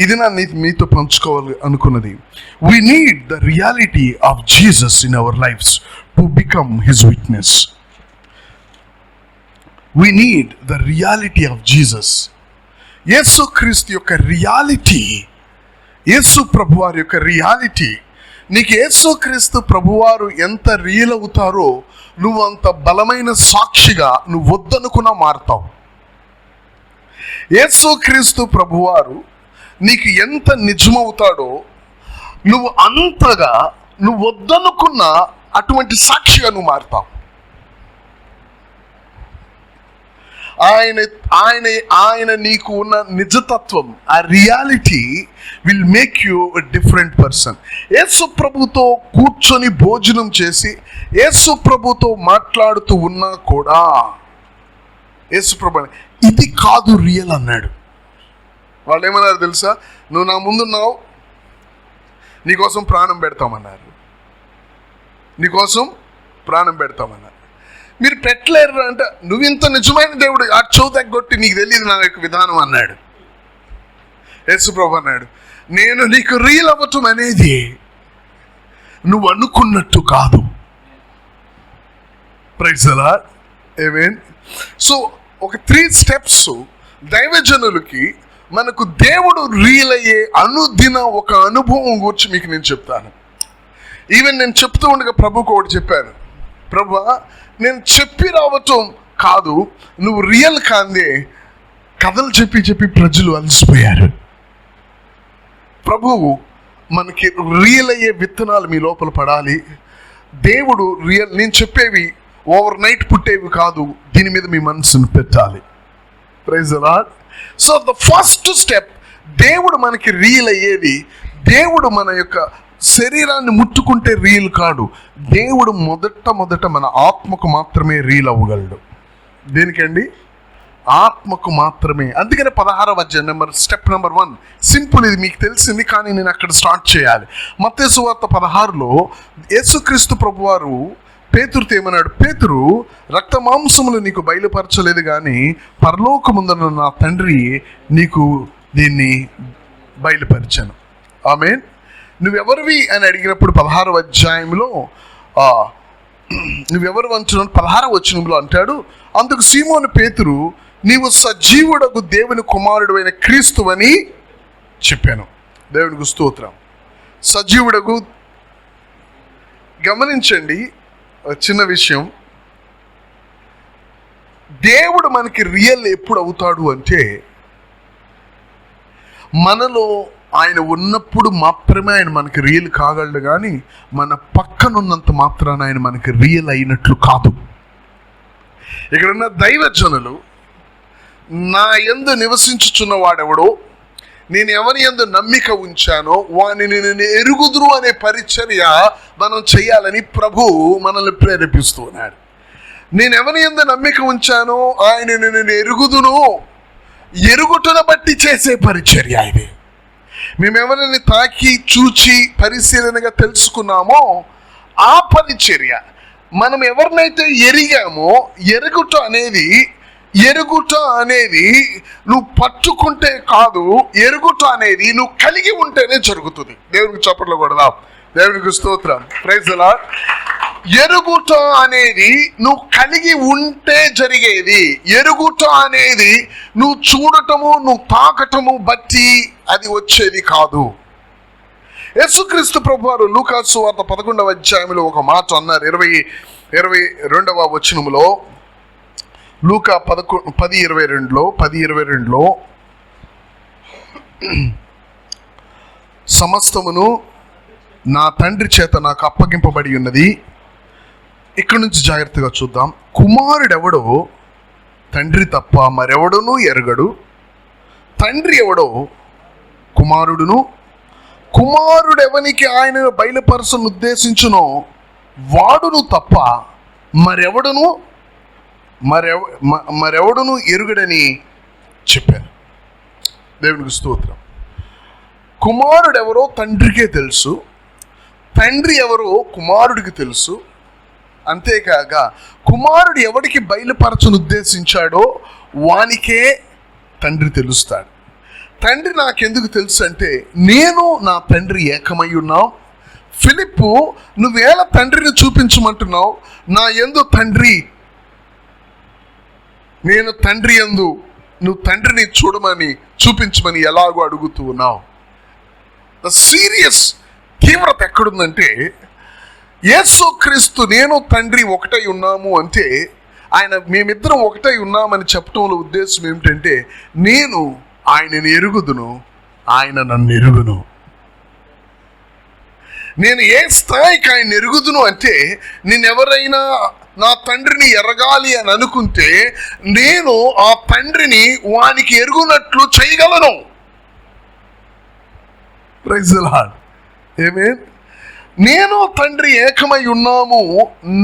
ఇది నా మీతో పంచుకోవాలి అనుకున్నది. We need the reality of Jesus in our lives to become his witness. We need the reality of Jesus. Yesu Kristu యొక్క reality, యేసు ప్రభువారి యొక్క రియాలిటీ. నీకు యేసు క్రీస్తు ప్రభువారు ఎంత రియల్ అవుతారో నువ్వు అంత బలమైన సాక్షిగా నువ్వు వద్దనుకున్నా మారుతావు. యేసు క్రీస్తు ప్రభువారు నీకు ఎంత నిజమవుతాడో నువ్వు అంతగా నువ్వు వద్దనుకున్న అటువంటి సాక్షిగా నువ్వు మారుతావు. ఆయన నీకు ఉన్న నిజతత్వం, ఆ reality will make you a different person. Yesu ప్రభుతో కూర్చొని భోజనం చేసి యేసు ప్రభుతో మాట్లాడుతూ ఉన్నా కూడా యేసు ప్రభు ఇది కాదు రియల్ అన్నాడు. వాళ్ళు ఏమన్నారు తెలుసా? నువ్వు నా ముందున్నావు, నీకోసం ప్రాణం పెడతామన్నారు, నీకోసం ప్రాణం పెడతామన్నారు. మీరు పెట్టలేరు అంటే నువ్వు ఇంత నిజమైన దేవుడు ఆ చౌతగ్గొట్టి నీకు తెలియదు నా యొక్క విధానం అన్నాడు. యేసు ప్రభు అన్నాడు, నేను నీకు రియల్ అవ్వటం అనేది నువ్వు అనుకున్నట్టు కాదు. Praise the lord. Amen. So ఒక 3 స్టెప్స్ దైవజనులకి మనకు దేవుడు రియల్ అయ్యే అనుదిన ఒక అనుభవం గురించి మీకు నేను చెప్తాను. ఈవెన్ నేను చెప్తూ ఉండగా ప్రభుకు ఒకటి చెప్పాను, ప్రభు నేను చెప్పి రావటం కాదు, నువ్వు రియల్ కాందే కథలు చెప్పి చెప్పి ప్రజలు అలసిపోయారు. ప్రభువు మనకి రియల్ అయ్యే విత్తనాలు మీ లోపల పడాలి. దేవుడు రియల్, నేను చెప్పేవి ఓవర్ నైట్ పుట్టేవి కాదు, దీని మీద మీ మనసును పెట్టాలి. Praise the lord. So the first step, దేవుడు మనకి రియల్ అయ్యేది, దేవుడు మన యొక్క శరీరాన్ని ముట్టుకుంటే రియల్ కాడు. దేవుడు మొదట మన ఆత్మకు మాత్రమే రియల్ అవ్వగలడు. దేనికండి? ఆత్మకు మాత్రమే. అందుకనే 16వ అధ్యాయం స్టెప్ నెంబర్ 1 సింపుల్. ఇది మీకు తెలిసింది కానీ నేను అక్కడ స్టార్ట్ చేయాలి. మత్తయి సువార్త 16లో యేసుక్రీస్తు ప్రభువారు పేతురుతో ఏమన్నాడు? పేతురు, రక్త మాంసములు నీకు బయలుపరచలేదు కానీ పరలోకముందున్న నా తండ్రి నీకు దీన్ని బయలుపరిచాను. ఆమేన్. నువ్వెవరివి అని అడిగినప్పుడు 16వ అధ్యాయంలో నువ్వెవరు అంటున్నావు 16వ వచనంలో అంటాడు, అందుకు సీమోను పేతురు, నీవు సజీవుడగు దేవుని కుమారుడు అయిన క్రీస్తువని చెప్పాను. దేవునికి స్తోత్రం. సజీవుడగు, గమనించండి చిన్న విషయం, దేవుడు మనకి రియల్ ఎప్పుడు అవుతాడు అంటే మనలో ఆయన ఉన్నప్పుడు మాత్రమే ఆయన మనకి రియల్ కాగలడు కానీ మన పక్కనున్నంత మాత్రాన ఆయన మనకి రియల్ అయినట్లు కాదు. ఇక్కడున్న దైవజనులు, నా యందు నివసించుచున్న వాడెవడో, నేను ఎవరి యందు నమ్మిక ఉంచానో వానిని నేను ఎరుగుదురు అనే పరిచర్య మనం చేయాలని ప్రభు మనల్ని ప్రేరేపిస్తూ ఉన్నాడు. నేను ఎవరి యందు నమ్మిక ఉంచానో ఆయనని నేను ఎరుగుదును, ఎరుగుటను బట్టి చేసే పరిచర్య ఇది. మేమెవరిని తాకి చూచి పరిశీలనగా తెలుసుకున్నామో ఆ పరిచర్య, మనం ఎవరినైతే ఎరిగామో, ఎరుగుట అనేది నువ్వు పట్టుకుంటే కాదు, ఎరుగుట అనేది నువ్వు కలిగి ఉంటేనే జరుగుతుంది. దేవునికి చప్పట్లు కొడదాం. దేవునికి స్తోత్రం. Praise the lord. ఎరుగుట అనేది నువ్వు కలిగి ఉంటే జరిగేది. ఎరుగుట అనేది నువ్వు చూడటము, నువ్వు తాకటము బట్టి అది వచ్చేది కాదు. యేసుక్రీస్తు ప్రభువారు లూకా సువార్త 11వ అధ్యాయంలో ఒక మాట అన్నారు. 22వ వచనములో, లూకా 10:22లో సమస్తమును నా తండ్రి చేత నాకు అప్పగింపబడి ఉన్నది. ఇక్కడ నుంచి జాగ్రత్తగా చూద్దాం. కుమారుడెవడో తండ్రి తప్ప మరెవడనూ ఎరగడు, తండ్రి ఎవడో కుమారుడును, కుమారుడెవనికి ఆయన బయలుపరచను ఉద్దేశించునో వాడును తప్ప మరెవడును ఎరుగడని చెప్పారు. దేవునికి స్తోత్రం. కుమారుడు ఎవరో తండ్రికే తెలుసు, తండ్రి ఎవరో కుమారుడికి తెలుసు. అంతేకాక కుమారుడు ఎవడికి బయలుపరచను ఉద్దేశించాడో వానికే తండ్రి తెలుస్తాడు. తండ్రి నాకెందుకు తెలుసు అంటే నేను నా తండ్రి ఏకమై ఉన్నాం. ఫిలిప్పు, నువ్వేళ తండ్రిని చూపించమంటున్నావు? నా యందు తండ్రి, నేను తండ్రి యందు నువ్వు తండ్రిని చూడమని చూపించమని ఎలాగో అడుగుతూ ఉన్నావు. ద సీరియస్ తీవ్రత ఎక్కడుందంటే, యేసుక్రీస్తు నేను తండ్రి ఒకటై ఉన్నాము అంటే, ఆయన మేమిద్దరం ఒకటై ఉన్నామని చెప్పడంలో ఉద్దేశం ఏమిటంటే, నేను ఆయనని ఎరుగుదును, ఆయన నన్ను ఎరుగును. నేను ఏ స్థాయికి ఆయన ఎరుగుదును అంటే, నేనెవరైనా నా తండ్రిని ఎరగాలి అని అనుకుంటే నేను ఆ తండ్రిని వానికి ఎరుగునట్లు చేయగలను. Praise the lord. ఆమేన్. నేను తండ్రి ఏకమై ఉన్నాము,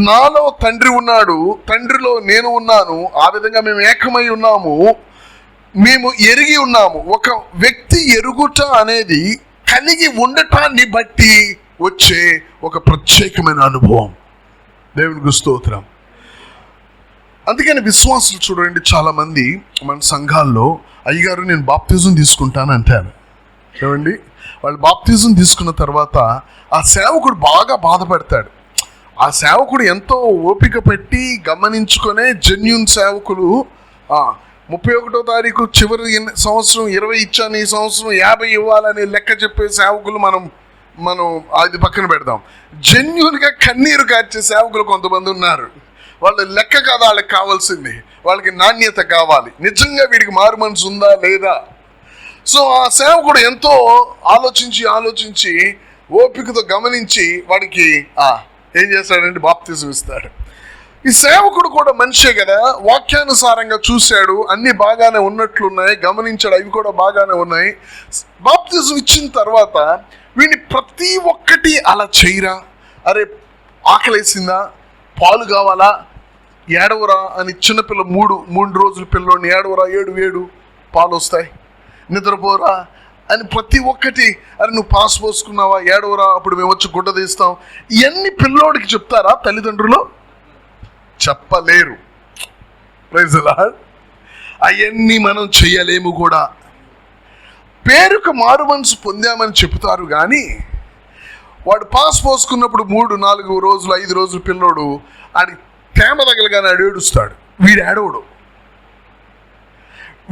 నాలో తండ్రి ఉన్నాడు, తండ్రిలో నేను ఉన్నాను, ఆ విధంగా మేము ఏకమై ఉన్నాము, మేము ఎరిగి ఉన్నాము. ఒక వ్యక్తి ఎరుగుట అనేది కలిగి ఉండటాన్ని బట్టి వచ్చే ఒక ప్రత్యేకమైన అనుభవం. దేవునికి స్తోత్రం. అందుకని విశ్వాసులు చూడండి, చాలా మంది మన సంఘాల్లో, అయ్యగారు నేను బాప్తిజం తీసుకుంటాను అంటారు. చూడండి, వాళ్ళు బాప్తిజం తీసుకున్న తర్వాత ఆ సేవకుడు బాగా బాధపడతాడు. ఆ సేవకుడు ఎంతో ఓపిక పెట్టి గమనించుకునే జెన్యూన్ సేవకులు 31వ తారీఖు చివరి సంవత్సరం 20 ఇచ్చాను, ఈ సంవత్సరం 50 ఇవ్వాలని లెక్క చెప్పే సేవకులు మనం అది పక్కన పెడదాం. జెన్యూన్గా కన్నీరు కార్చే సేవకులు కొంతమంది ఉన్నారు. వాళ్ళ లెక్క కాదు వాళ్ళకి కావాల్సింది, వాళ్ళకి నాణ్యత కావాలి. నిజంగా వీడికి మారు మనసు ఉందా లేదా? సో ఆ సేవకుడు ఎంతో ఆలోచించి ఓపికతో గమనించి వాడికి ఏం చేస్తాడంటే బాప్తిజం ఇస్తాడు. ఈ సేవకుడు కూడా మనిషే కదా, వాక్యానుసారంగా చూశాడు, అన్ని బాగానే ఉన్నట్లున్నాయి, గమనించాడు, అవి కూడా బాగానే ఉన్నాయి. బాప్తిజం ఇచ్చిన తర్వాత వీడిని ప్రతి ఒక్కటి అలా చేయరా, అరే ఆకలేసిందా, పాలు కావాలా, ఏడవరా అని చిన్నపిల్ల 3 రోజుల పిల్లోని ఏడవరా, 7 పాలు వస్తాయి, నిద్రపోరా అని ప్రతి ఒక్కటి, అరే నువ్వు పాస్ పోసుకున్నావా, ఏడవరా, అప్పుడు మేము వచ్చి గుడ్డ తీస్తాం, ఇవన్నీ పిల్లోడికి చెప్తారా తల్లిదండ్రులు? చెప్పలేరు. Praise the lord. అవన్నీ మనం చెయ్యలేము కూడా. పేరుకు మారు మనసు పొందామని చెప్తారు కానీ వాడు పాస్ పోసుకున్నప్పుడు 3, 4 రోజులు 5 రోజులు పిల్లోడు ఆడి తేమ తగలగానే ఆడు ఏడుస్తాడు. వీడు ఏడవడు,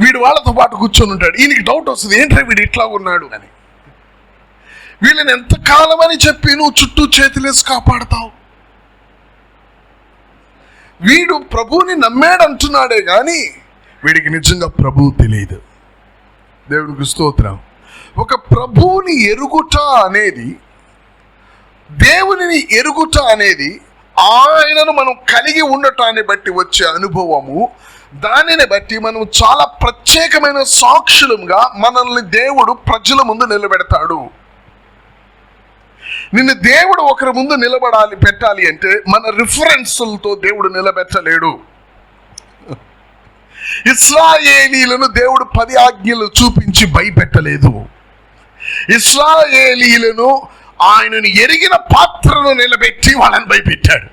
వీడు వాళ్ళతో పాటు కూర్చొని ఉంటాడు. ఈయనకి డౌట్ వస్తుంది, ఏంట్రా వీడు ఇట్లా ఉన్నాడు అని. వీళ్ళని ఎంతకాలం అని చెప్పి నువ్వు చుట్టూ చేతులేసి కాపాడతావు? వీడు ప్రభువుని నమ్మాడు అంటున్నాడే కానీ వీడికి నిజంగా ప్రభువు తెలియదు. దేవునికి స్తోత్రం. ఒక ప్రభువుని ఎరుగుట అనేది, దేవునిని ఎరుగుట అనేది ఆయనను మనం కలిగి ఉండటాన్ని బట్టి వచ్చే అనుభవము. దానిని బట్టి మనం చాలా ప్రత్యేకమైన సాక్షులుగా మనల్ని దేవుడు ప్రజల ముందు నిలబెడతాడు. నిన్ను దేవుడు ఒకరి ముందు పెట్టాలి అంటే మన రిఫరెన్సులతో దేవుడు నిలబెట్టలేడు. ఇశ్రాయేలీలను దేవుడు 10 ఆజ్ఞలు చూపించి భయపెట్టలేదు. ఇశ్రాయేలీలను ఆయనను ఎరిగిన పాత్రను నిలబెట్టి వాళ్ళని భయపెట్టాడు.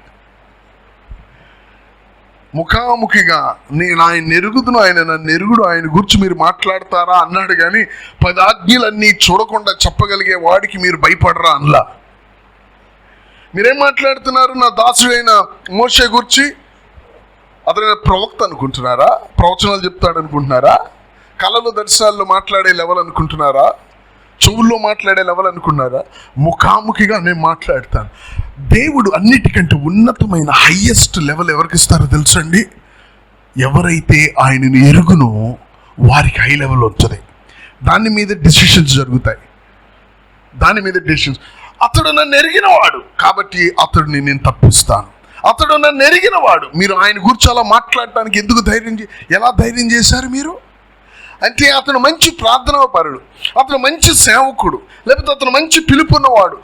ముఖాముఖిగా నేను ఆయన ఎరుగుదును, ఆయన నన్ను ఎరుగుడు, ఆయన గురించి మీరు మాట్లాడతారా అన్నాడు కానీ 10 ఆజ్ఞలన్నీ చూడకుండా చెప్పగలిగే వాడికి మీరు భయపడరా అనలా. మీరేం మాట్లాడుతున్నారు? నా దాసుడైన మోషే గురించి, అతను ప్రవక్త అనుకుంటున్నారా? ప్రవచనాలు చెప్తాడు అనుకుంటున్నారా? కళలు దర్శనాల్లో మాట్లాడే లెవెల్ అనుకుంటున్నారా? చెవుల్లో మాట్లాడే లెవెల్ అనుకున్నారా? ముఖాముఖిగా నేను మాట్లాడతాను. దేవుడు అన్నిటికంటే ఉన్నతమైన హైయెస్ట్ లెవెల్ ఎవరికి ఇస్తారో తెలుసండి? ఎవరైతే ఆయనను ఎరుగునో వారికి హై లెవెల్ ఉంటుంది. దాని మీద డిసిషన్స్ జరుగుతాయి. అతడు నన్ను ఎరిగిన వాడు కాబట్టి అతడిని నేను తప్పిస్తాను. అతడు నన్ను ఎరిగిన వాడు. మీరు ఆయన గురించి అలా మాట్లాడటానికి ఎందుకు ఎలా ధైర్యం చేశారు మీరు? అంటే అతను మంచి ప్రార్థనాపరుడు, అతను మంచి సేవకుడు, లేకపోతే అతను మంచి పిలుపున్నవాడు.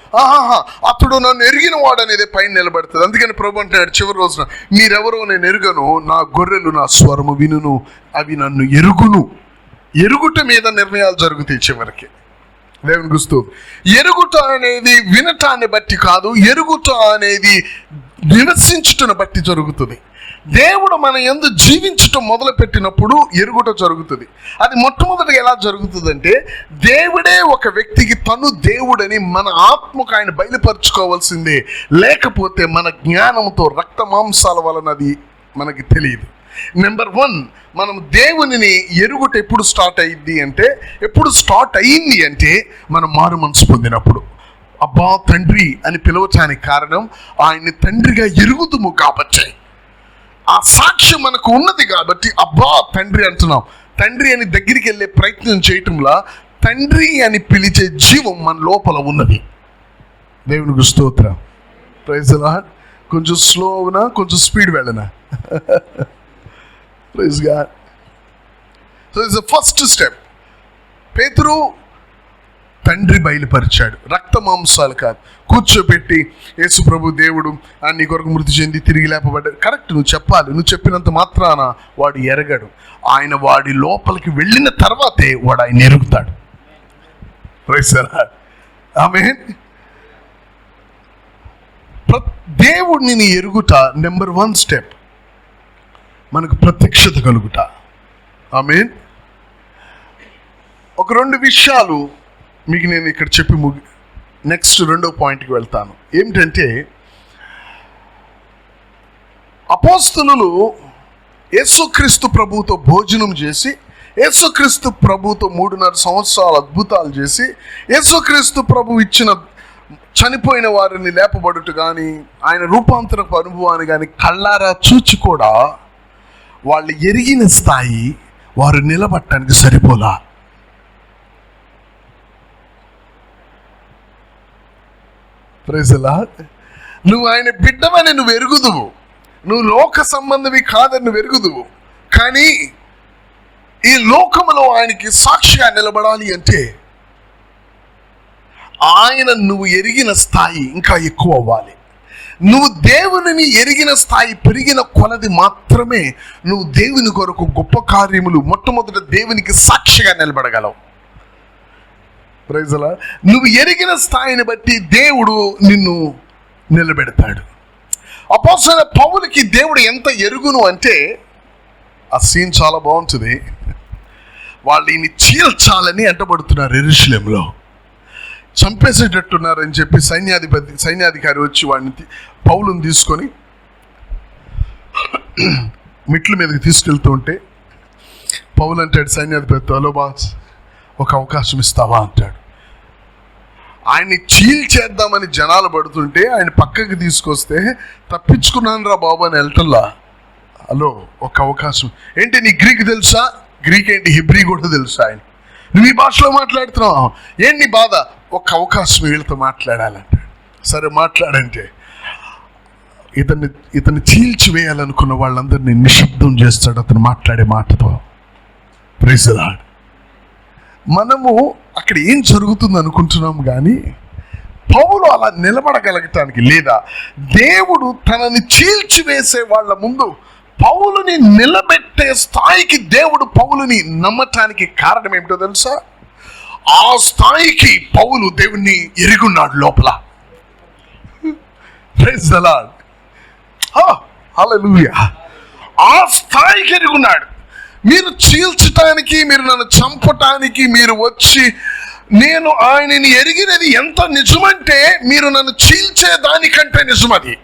అతడు నన్ను ఎరిగిన వాడు అనేది పైన నిలబడుతుంది. అందుకని ప్రభు అంటున్నాడు చివరి రోజున, మీరెవరో నేను ఎరుగను, నా గొర్రెలు నా స్వరము వినును, అవి నన్ను ఎరుగును. ఎరుగుట మీద నిర్ణయాలు జరుగుతాయి చివరికి. దేవుని గుస్తూ ఎరుగుట అనేది వినటాన్ని బట్టి కాదు, ఎరుగుట అనేది నివసించుటను బట్టి జరుగుతుంది. దేవుడు మన యందు జీవించటం మొదలు పెట్టినప్పుడు ఎరుగుట జరుగుతుంది. అది మొట్టమొదటిగా ఎలా జరుగుతుందంటే, దేవుడే ఒక వ్యక్తికి తను దేవుడని మన ఆత్మకు ఆయన బయలుపరుచుకోవాల్సిందే. లేకపోతే మన జ్ఞానంతో రక్త మాంసాల వలన అది మనకి తెలియదు. నెంబర్ 1, మనం దేవునిని ఎరుగుట ఎప్పుడు స్టార్ట్ అయ్యింది అంటే, ఎప్పుడు స్టార్ట్ అయ్యింది అంటే మనం మారు మనసు పొందినప్పుడు. అబ్బా తండ్రి అని పిలవటానికి కారణం ఆయన్ని తండ్రిగా ఎరుగుదుము కాబట్టి, ఆ సాక్ష్యం మనకు ఉన్నది కాబట్టి అబ్బా తండ్రి అంటున్నాం. తండ్రి అని దగ్గరికి వెళ్ళే ప్రయత్నం చేయటంలా తండ్రి అని పిలిచే జీవం మన లోపల ఉన్నది. దేవునికి స్తోత్రం. Praise the lord. కొంచెం స్లో అవునా, కొంచెం స్పీడ్ వెళ్ళనా? Praise god. So it's the first step. Pethuru తండ్రి బయలుపరిచాడు, రక్త మాంసాలు కాదు. కూర్చోబెట్టి యేసు ప్రభు దేవుడు నీ కొరకు మృతి చెంది తిరిగి లేపబడ్డాడు. కరెక్ట్, నువ్వు చెప్పాలి. నువ్వు చెప్పినంత మాత్రాన వాడు ఎరగడు. ఆయన వాడి లోపలికి వెళ్ళిన తర్వాతే వాడు ఆయన ఎరుగుతాడు. ఆమేన్. దేవుడిని ఎరుగుట నెంబర్ 1 స్టెప్. మనకు ప్రత్యక్షత కలుగుట. ఆమేన్. ఒక 2 విషయాలు మీకు నేను ఇక్కడ చెప్పి నెక్స్ట్ 2వ పాయింట్కి వెళ్తాను. ఏమిటంటే, అపోస్తలులు యేసుక్రీస్తు ప్రభువుతో భోజనం చేసి, యేసుక్రీస్తు ప్రభువుతో 3.5 సంవత్సరాలు అద్భుతాలు చేసి, యేసుక్రీస్తు ప్రభు ఇచ్చిన చనిపోయిన వారిని లేపబడుట కానీ, ఆయన రూపాంతరపు అనుభవాన్ని కానీ కళ్ళారా చూచి కూడా వాళ్ళు ఎరిగిన స్థాయి వారు నిలబట్టడానికి సరిపోలా. Praise the lord. నువ్వు ఆయన బిడ్డవని నువ్వు ఎరుగుదువు, నువ్వు లోక సంబంధవి కాదని నువ్వు ఎరుగుదువు. కానీ ఈ లోకములో ఆయనకి సాక్షిగా నిలబడాలి అంటే ఆయన నువ్వు ఎరిగిన స్థాయి ఇంకా ఎక్కువ అవ్వాలి. నువ్వు దేవునిని ఎరిగిన స్థాయి పెరిగిన కొలది మాత్రమే నువ్వు దేవుని కొరకు గొప్ప కార్యములు, మొట్టమొదట దేవునికి సాక్షిగా నిలబడగలవు. Praise the lord. నువ్వు ఎరిగిన స్థాయిని బట్టి దేవుడు నిన్ను నిలబెడతాడు. అపోస్తలుడైన పౌలుకి దేవుడు ఎంత ఎరుగును అంటే, ఆ సీన్ చాలా బాగుంటుంది. వాళ్ళు ఈయన్ని చీల్చాలని అంటబడుతున్నారు. యెరూషలేములో చంపేసేటట్టున్నారని చెప్పి సైన్యాధికారి వచ్చి వాడిని పౌలుని తీసుకొని మెట్ల మీదకి తీసుకెళ్తూ ఉంటే పౌలు అంటాడు సైన్యాధిపతి, హలో బాస్, ఒక అవకాశం ఇస్తావా అంటాడు. ఆయన్ని చీల్చేద్దామని జనాలు పడుతుంటే ఆయన పక్కకి తీసుకొస్తే, తప్పించుకున్నాను రా బాబు అని వెళ్తల్లా. హలో, ఒక అవకాశం. ఏంటి నీ గ్రీక్ తెలుసా? గ్రీక్ ఏంటి, హిబ్రీ కూడా తెలుసా? ఆయన నువ్వు ఈ భాషలో మాట్లాడుతున్నావు, ఏంటి నీ బాధ? ఒక అవకాశం వీళ్ళతో మాట్లాడాలంటాడు. సరే మాట్లాడంటే ఇతన్ని చీల్చివేయాలనుకున్న వాళ్ళందరినీ నిశ్శబ్దం చేస్తాడు అతను మాట్లాడే మాటతో. Praise the lord. మనము అక్కడ ఏం జరుగుతుంది అనుకుంటున్నాం, కానీ పౌలు అలా నిలబడగలగటానికి, లేదా దేవుడు తనని చీల్చివేసే వాళ్ళ ముందు పౌలుని నిలబెట్టే స్థాయికి దేవుడు పౌలుని నమ్మటానికి కారణం ఏమిటో తెలుసా? ఆ స్థాయికి పౌలు దేవుణ్ణి ఎరుగున్నాడు లోపల. Praise the lord. హల్లెలూయా. ఆ స్థాయికి ఎరుగున్నాడు. మీరు చీల్చటానికి, మీరు నన్ను చంపటానికి మీరు వచ్చి, నేను ఆయనని ఎరిగినది ఎంత నిజమంటే మీరు నన్ను చీల్చే దానికంటే నిజమది.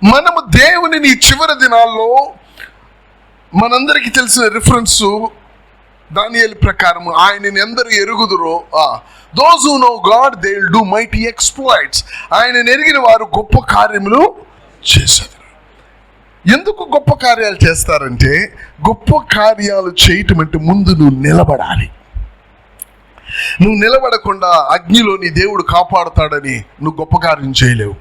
మనము దేవునిని చివరి దినాల్లో మనందరికీ తెలిసిన రిఫరెన్స్ దానియేలు ప్రకారం ఆయనని ఎందరు ఎరుగుదురో, those who know God they will do mighty exploits. ఆయనని ఎరిగిన వారు గొప్ప కార్యములు చేశారు. ఎందుకు గొప్ప కార్యాలు చేస్తారంటే, గొప్ప కార్యాలు చేయటం అంటే ముందు నువ్వు నిలబడాలి. నువ్వు నిలబడకుండా అగ్నిలో నీ దేవుడు కాపాడుతాడని నువ్వు గొప్ప కార్యం చేయలేవు.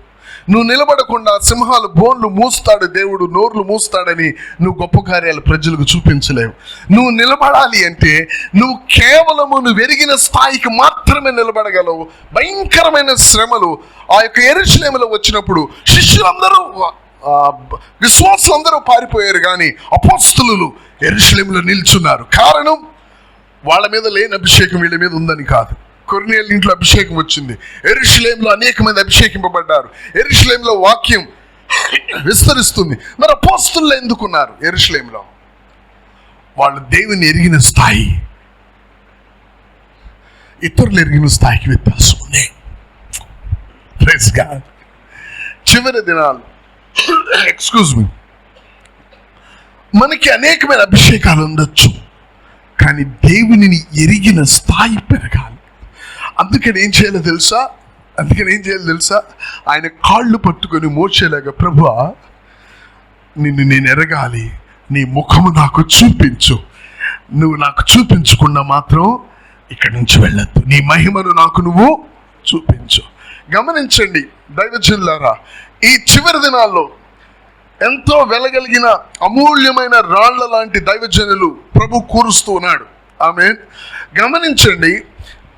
నువ్వు నిలబడకుండా సింహాలు బోన్లు మూస్తాడు దేవుడు, నోర్లు మూస్తాడని నువ్వు గొప్ప కార్యాలు ప్రజలకు చూపించలేవు. నువ్వు నిలబడాలి అంటే నువ్వు కేవలము నువ్వు ఎరిగిన స్థాయికి మాత్రమే నిలబడగలవు. భయంకరమైన శ్రమలు ఆ యొక్క యెరూషలేములో వచ్చినప్పుడు శిష్యులందరూ, విశ్వాసులందరూ పారిపోయారు, కానీ అపోస్తలులు యెరూషలేములో నిల్చున్నారు. కారణం వాళ్ళ మీద లేని అభిషేకం వీళ్ళ మీద ఉందని కాదు, కొర్నేలి ఇంట్లో అభిషేకం వచ్చింది. యెరూషలేములో అనేక మంది అభిషేకింపబడ్డారు. యెరూషలేములో వాక్యం విస్తరిస్తుంది. మరి అపోస్తలులు ఎందుకున్నారు యెరూషలేములో? వాళ్ళు దేవుని ఎరిగిన స్థాయి ఇతరులు ఎరిగిన స్థాయికి వ్యత్యాసం ఉంది. Praise God. చివరి దినాలు మనకి అనేకమైన అభిషేకాలు ఉండొచ్చు, కానీ దేవునిని ఎరిగిన స్థాయి పెరగాలి. అందుకని ఏం చేయాలో తెలుసా? ఆయన కాళ్ళు పట్టుకొని మోచేలాగా, ప్రభువా నిన్ను నేను ఎరగాలి, నీ ముఖము నాకు చూపించు, నువ్వు నాకు చూపించకుండా మాత్రం ఇక్కడి నుంచి వెళ్ళొద్దు, నీ మహిమను నాకు నువ్వు చూపించు. గమనించండి దైవజనులారా, ఈ చివరి దినాల్లో ఎంతో వెలగలిగిన అమూల్యమైన రాళ్ల లాంటి దైవజనులు ప్రభు కూరుస్తూ ఉన్నాడు. ఆమేన్. గమనించండి,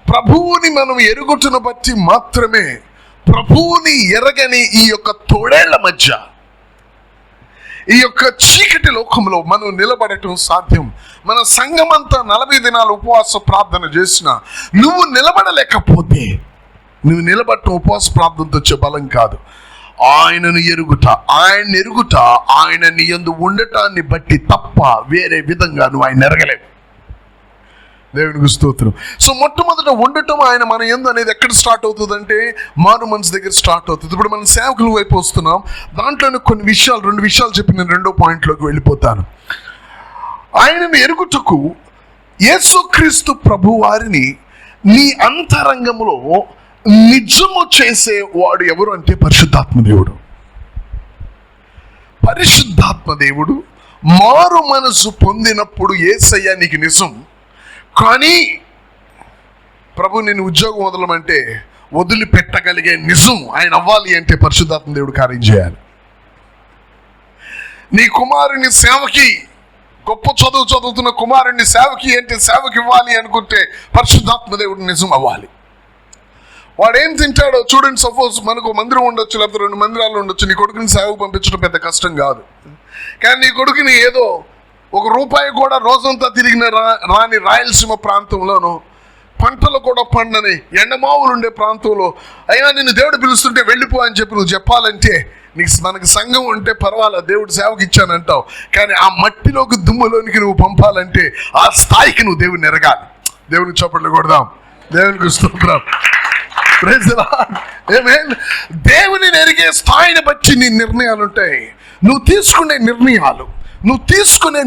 ప్రభువుని మనం ఎరుగుటను బట్టి మాత్రమే, ప్రభువుని ఎరగని ఈ యొక్క తోడేళ్ల మధ్య, ఈ యొక్క చీకటి లోకంలో మనం నిలబడటం సాధ్యం. మన సంఘమంతా 40 దినాలు ఉపవాస ప్రార్థన చేసిన నువ్వు నిలబడలేకపోతే, నువ్వు నిలబడటం ఉపవాస ప్రార్థనతో వచ్చే బలం కాదు. ఆయనను ఎరుగుట, ఆయన నీ యందు ఉండటాన్ని బట్టి తప్ప వేరే విధంగా నువ్వు ఆయన ఎరగలేవు. దేవునికి స్తోత్రం. సో మొట్టమొదట ఉండటం ఆయన మన యందు అనేది ఎక్కడ స్టార్ట్ అవుతుందంటే మారు మనసు దగ్గర స్టార్ట్ అవుతుంది. ఇప్పుడు మనం సేవకుల వైపు వస్తున్నాం. దాంట్లోనే కొన్ని విషయాలు, 2 విషయాలు చెప్పి నేను 2వ పాయింట్లోకి వెళ్ళిపోతాను. ఆయనను ఎరుగుటకు యేసుక్రీస్తు ప్రభు వారిని నీ అంతరంగంలో నిజము చేసే వాడు ఎవరు అంటే పరిశుద్ధాత్మ దేవుడు. పరిశుద్ధాత్మ దేవుడు మారు మనసు పొందినప్పుడు యేసయ్య నీకు నిజం. కానీ ప్రభు నేను ఉద్యోగం వదలమంటే వదిలిపెట్టగలిగే నిజం ఆయన అవ్వాలి అంటే పరిశుద్ధాత్మ దేవుడు కార్యం చేయాలి. నీ కుమారుని సేవకి, గొప్ప చదువు చదువుతున్న కుమారుని సేవకి అంటే సేవకి ఇవ్వాలి అనుకుంటే పరిశుద్ధాత్మ దేవుడు నిజం అవ్వాలి. వాడు ఏం తింటాడో చూడండి. సపోజ్ మనకు మందిరం ఉండొచ్చు, లేకపోతే 2 మందిరాలు ఉండొచ్చు. నీ కొడుకుని సేవకు పంపించడం పెద్ద కష్టం కాదు. కానీ నీ కొడుకుని ఏదో ₹1 కూడా రోజంతా తిరిగిన రాని రాయలసీమ ప్రాంతంలోనూ, పంటలు కూడా పండని ఎండమావులు ఉండే ప్రాంతంలో అయినా నిన్ను దేవుడు పిలుస్తుంటే వెళ్ళిపో అని చెప్పి నువ్వు చెప్పాలంటే, మనకు సంఘం ఉంటే పర్వాలేదు, దేవుడు సేవకి ఇచ్చానంటావు. కానీ ఆ మట్టిలోకి దుమ్ములోనికి నువ్వు పంపాలంటే ఆ స్థాయికి నువ్వు దేవుడిని ఎరగాలి. దేవునికి చప్పట్లు కొడదాం. దేవునికి స్తోత్రం. Praise the lord. ఆమేన్. దేవుని ఎరిగే స్థాయిని బట్టి నీ నిర్ణయాలు ఉంటాయి. నువ్వు తీసుకునే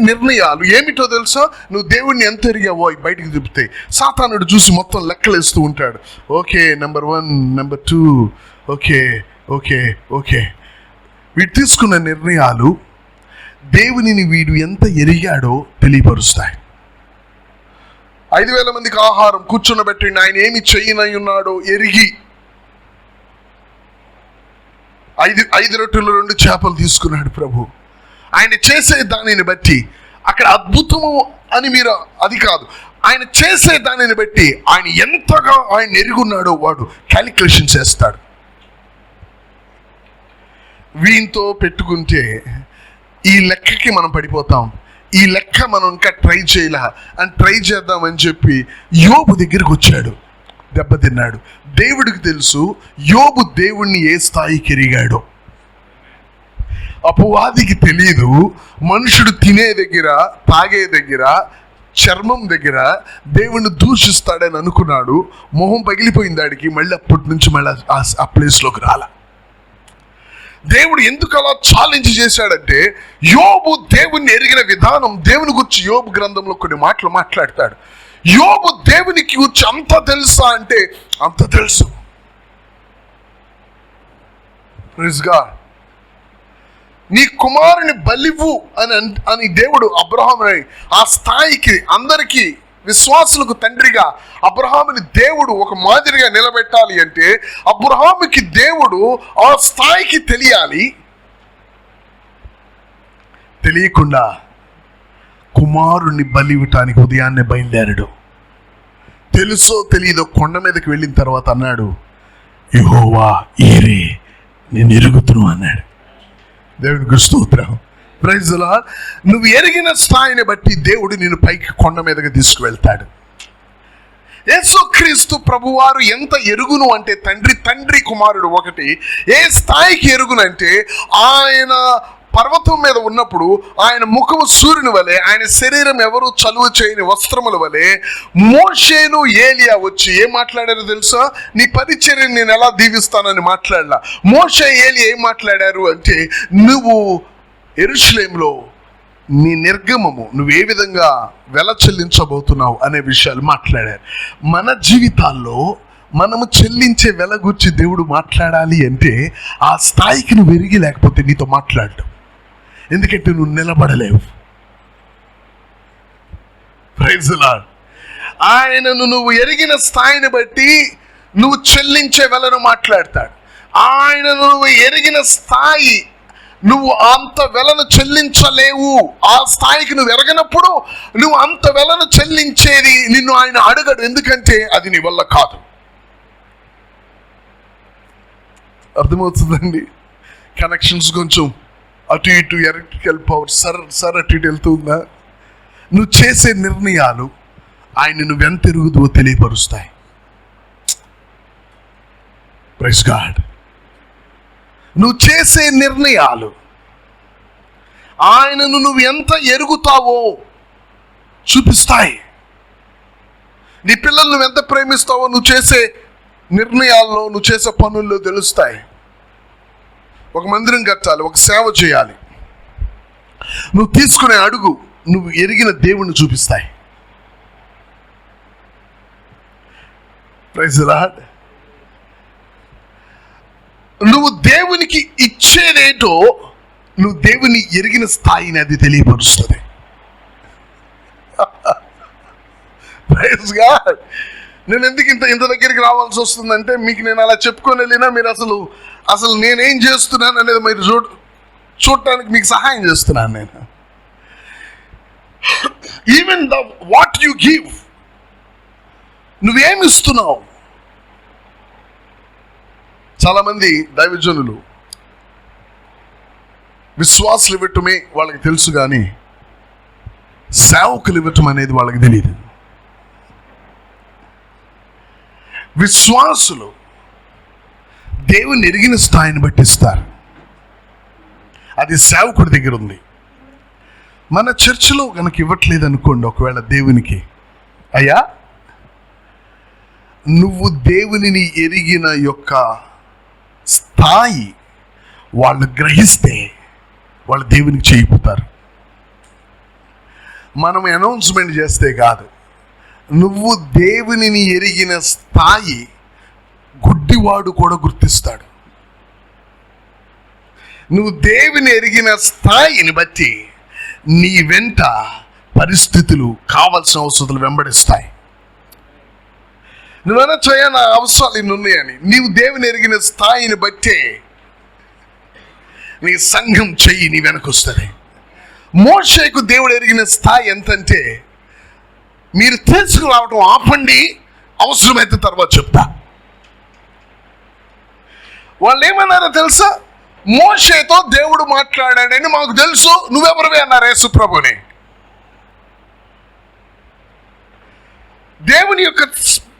నిర్ణయాలు ఏమిటో తెలుసా? నువ్వు దేవుడిని ఎంత ఎరిగావో బయటికి చూపుతాయి. సాతానుడు చూసి మొత్తం లెక్కలేస్తూ ఉంటాడు. Okay, number 1, number 2, okay. వీడు తీసుకున్న నిర్ణయాలు దేవునిని వీడు ఎంత ఎరిగాడో తెలియపరుస్తాయి. 5,000 మందికి ఆహారం కూర్చున్నబెట్టి ఆయన ఏమి చేయనై ఉన్నాడో ఎరిగి 5 రొట్టెలు 2 చేపలు తీసుకున్నాడు ప్రభు. ఆయన చేసే దానిని బట్టి, అక్కడ అద్భుతము అని మీరు అది కాదు, ఆయన చేసే దానిని బట్టి ఆయన ఎంతగా ఆయన ఎరుగున్నాడో వాడు క్యాలిక్యులేషన్ చేస్తాడు. వీంతో పెట్టుకుంటే ఈ లెక్కకి మనం పడిపోతాం. ఈ లెక్క మనం ఇంకా ట్రై చేద్దామని చెప్పి యోబు దగ్గరికి వచ్చాడు, దెబ్బతిన్నాడు. దేవుడికి తెలుసు యోబు దేవుణ్ణి ఏ స్థాయికి ఎరిగాడో. అపవాదికి తెలియదు మనుషుడు తినే దగ్గర, తాగే దగ్గర, చర్మం దగ్గర దేవుణ్ణి దూషిస్తాడని అనుకున్నాడు. మొహం పగిలిపోయింది ఆడికి. మళ్ళీ అప్పటి నుంచి మళ్ళీ ఆ ప్లేస్లోకి రాలా. దేవుడు ఎందుకు అలా ఛాలెంజ్ చేశాడంటే, యోబు దేవుణ్ణి ఎరిగిన విధానం, దేవుని గురించి యోబు గ్రంథంలో కొన్ని మాటలు మాట్లాడతాడు. యోబు దేవునికి గురించి అంత తెలుసా అంటే అంత తెలుసు. Praise God. నీ కుమారుని బలివ్వు అని దేవుడు అబ్రహాముని ఆ స్థాయికి, అందరికీ విశ్వాసులకు తండ్రిగా అబ్రహాముని దేవుడు ఒక మాదిరిగా నిలబెట్టాలి అంటే అబ్రహాముకి దేవుడు ఆ స్థాయికి తెలియాలి. తెలియకుండా కుమారుణ్ణి బలివ్వటానికి ఉదయాన్నే బయలుదేరాడు. తెలుసో తెలియదో కొండ మీదకి వెళ్ళిన తర్వాత అన్నాడు, యెహోవా ఈరే, నేను ఎరుగుతున్నా అన్నాడు. దేవునికి స్తోత్రం. Praise the lord. నువ్వు ఎరిగిన స్థాయిని బట్టి దేవుడు నిన్ను పైకి కొండ మీదకి తీసుకువెళ్తాడు. యేసుక్రీస్తు ప్రభువారు ఎంత ఎరుగును అంటే తండ్రి కుమారుడు ఒకటి. ఏ స్థాయికి ఎరుగునంటే ఆయన పర్వతం మీద ఉన్నప్పుడు ఆయన ముఖము సూర్యుని వలె, ఆయన శరీరం ఎవరు చలువ చేయని వస్త్రముల వలె. మోషేను ఏలియా వచ్చి ఏం మాట్లాడారో తెలుసా? నీ పరిచర్యను నేను ఎలా దీవిస్తానని మాట్లాడలా. మోషే ఏలియా ఏం మాట్లాడారు అంటే, నువ్వు యెరూషలేములో నీ నిర్గమము నువ్వు ఏ విధంగా వెల చెల్లించబోతున్నావు అనే విషయాలు మాట్లాడారు. మన జీవితాల్లో మనము చెల్లించే వెల గురించి దేవుడు మాట్లాడాలి అంటే ఆ స్థాయికి నువ్వు ఎరిగి లేకపోతే నీతో మాట్లాడటం. ఎందుకంటే నువ్వు నిలబడలేవు. Praise the lord. ఆయనను నువ్వు ఎరిగిన స్థాయిని బట్టి నువ్వు చెల్లించే వెలను మాట్లాడతాడు. ఆయనను నువ్వు ఎరిగిన స్థాయి, నువ్వు అంత వెలను చెల్లించలేవు. ఆ స్థాయికి నువ్వు ఎరగనప్పుడు నువ్వు అంత వెలను చెల్లించేది నిన్ను ఆయన అడగడు. ఎందుకంటే అది నీ వల్ల కాదు. అర్థమవుతుందండి? కనెక్షన్స్ కొంచెం అటు ఇటు ఎలక్ట్రికల్ పవర్ సర్ అటు ఇటు వెళ్తుందా? నువ్వు చేసే నిర్ణయాలు ఆయన నువ్వు ఎంత ఎరుగుదో తెలియపరుస్తాయి. Praise God. నువ్వు చేసే నిర్ణయాలు ఆయనను నువ్వు ఎంత ఎరుగుతావో చూపిస్తాయి. నీ పిల్లలు నువ్వు ఎంత ప్రేమిస్తావో నువ్వు చేసే నిర్ణయాల్లో, నువ్వు చేసే పనుల్లో తెలుస్తాయి. ఒక మందిరం కట్టాలి, ఒక సేవ చేయాలి, నువ్వు తీసుకునే అడుగు నువ్వు ఎరిగిన దేవుణ్ణి చూపిస్తాయి. Praise the lord. నువ్వు దేవునికి ఇచ్చేదేటో నువ్వు దేవుని ఎరిగిన స్థాయిని అది తెలియపరుస్తుంది. Praise God. నేను ఎందుకు ఇంత దగ్గరికి రావాల్సి వస్తుందంటే, మీకు నేను అలా చెప్పుకొని వెళ్ళినా మీరు అసలు నేనేం చేస్తున్నాను అనేది మీరు చూడటానికి మీకు సహాయం చేస్తున్నాను నేను. Even the what you give, నువ్వేమిస్తున్నావు. చాలా మంది దైవజనులు విశ్వాసులు ఇవ్వటమే వాళ్ళకి తెలుసు, కానీ సేవకులు ఇవ్వటం అనేది వాళ్ళకి తెలియదు. విశ్వాసులు దేవుని ఎరిగిన స్థాయిని బట్టి ఇస్తారు. అది సేవకుడి దగ్గర ఉంది. మన చర్చిలో కనుక ఇవ్వట్లేదు అనుకోండి, ఒకవేళ దేవునికి, అయ్యా నువ్వు దేవునిని ఎరిగిన యొక్క స్థాయి వాళ్ళు గ్రహిస్తే వాళ్ళు దేవునికి చేయిపోతారు. మనం అనౌన్స్మెంట్ చేస్తే కాదు, నువ్వు దేవునిని ఎరిగిన స్థాయి గుడ్డివాడు కూడా గుర్తిస్తాడు. నువ్వు దేవుని ఎరిగిన స్థాయిని బట్టి నీ వెంట పరిస్థితులు, కావలసిన అవసరాలు వెంబడిస్తాయి. నువ్వనొచ్చయ్యా నా అవసరాలు ఇన్ని ఉన్నాయని. నీవు దేవుని ఎరిగిన స్థాయిని బట్టే నీ సంఘం చెయ్యి నీ వెనకొస్తుంది. మోషేకు దేవుడు ఎరిగిన స్థాయి ఎంతంటే, మీరు తీసుకురావటం ఆపండి, అవసరమైతే తర్వాత చెప్తా. వాళ్ళు ఏమన్నారో తెలుసా? మోషేతో దేవుడు మాట్లాడాడని మాకు తెలుసు, నువ్వెవరివే అన్నారు యేసు ప్రభుని.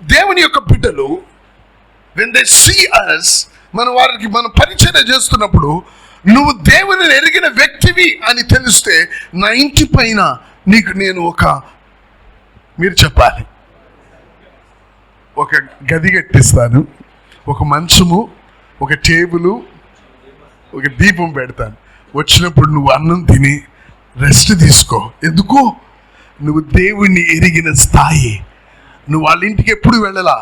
దేవుని యొక్క బిడ్డలు when they see us, మనం పరిచయం చేస్తున్నప్పుడు నువ్వు దేవుని ఎరిగిన వ్యక్తివి అని తెలిస్తే, నా ఇంటి పైన నీకు నేను మీరు చెప్పాలి, ఒక గది కట్టిస్తాను, ఒక మంచము, ఒక టేబుల్, ఒక దీపం పెడతాను. వచ్చినప్పుడు నువ్వు అన్నం తిని రెస్ట్ తీసుకో. ఎందుకు? నువ్వు దేవుణ్ణి ఎరిగిన స్థాయి. నువ్వు వాళ్ళ ఇంటికి ఎప్పుడు వెళ్ళలా,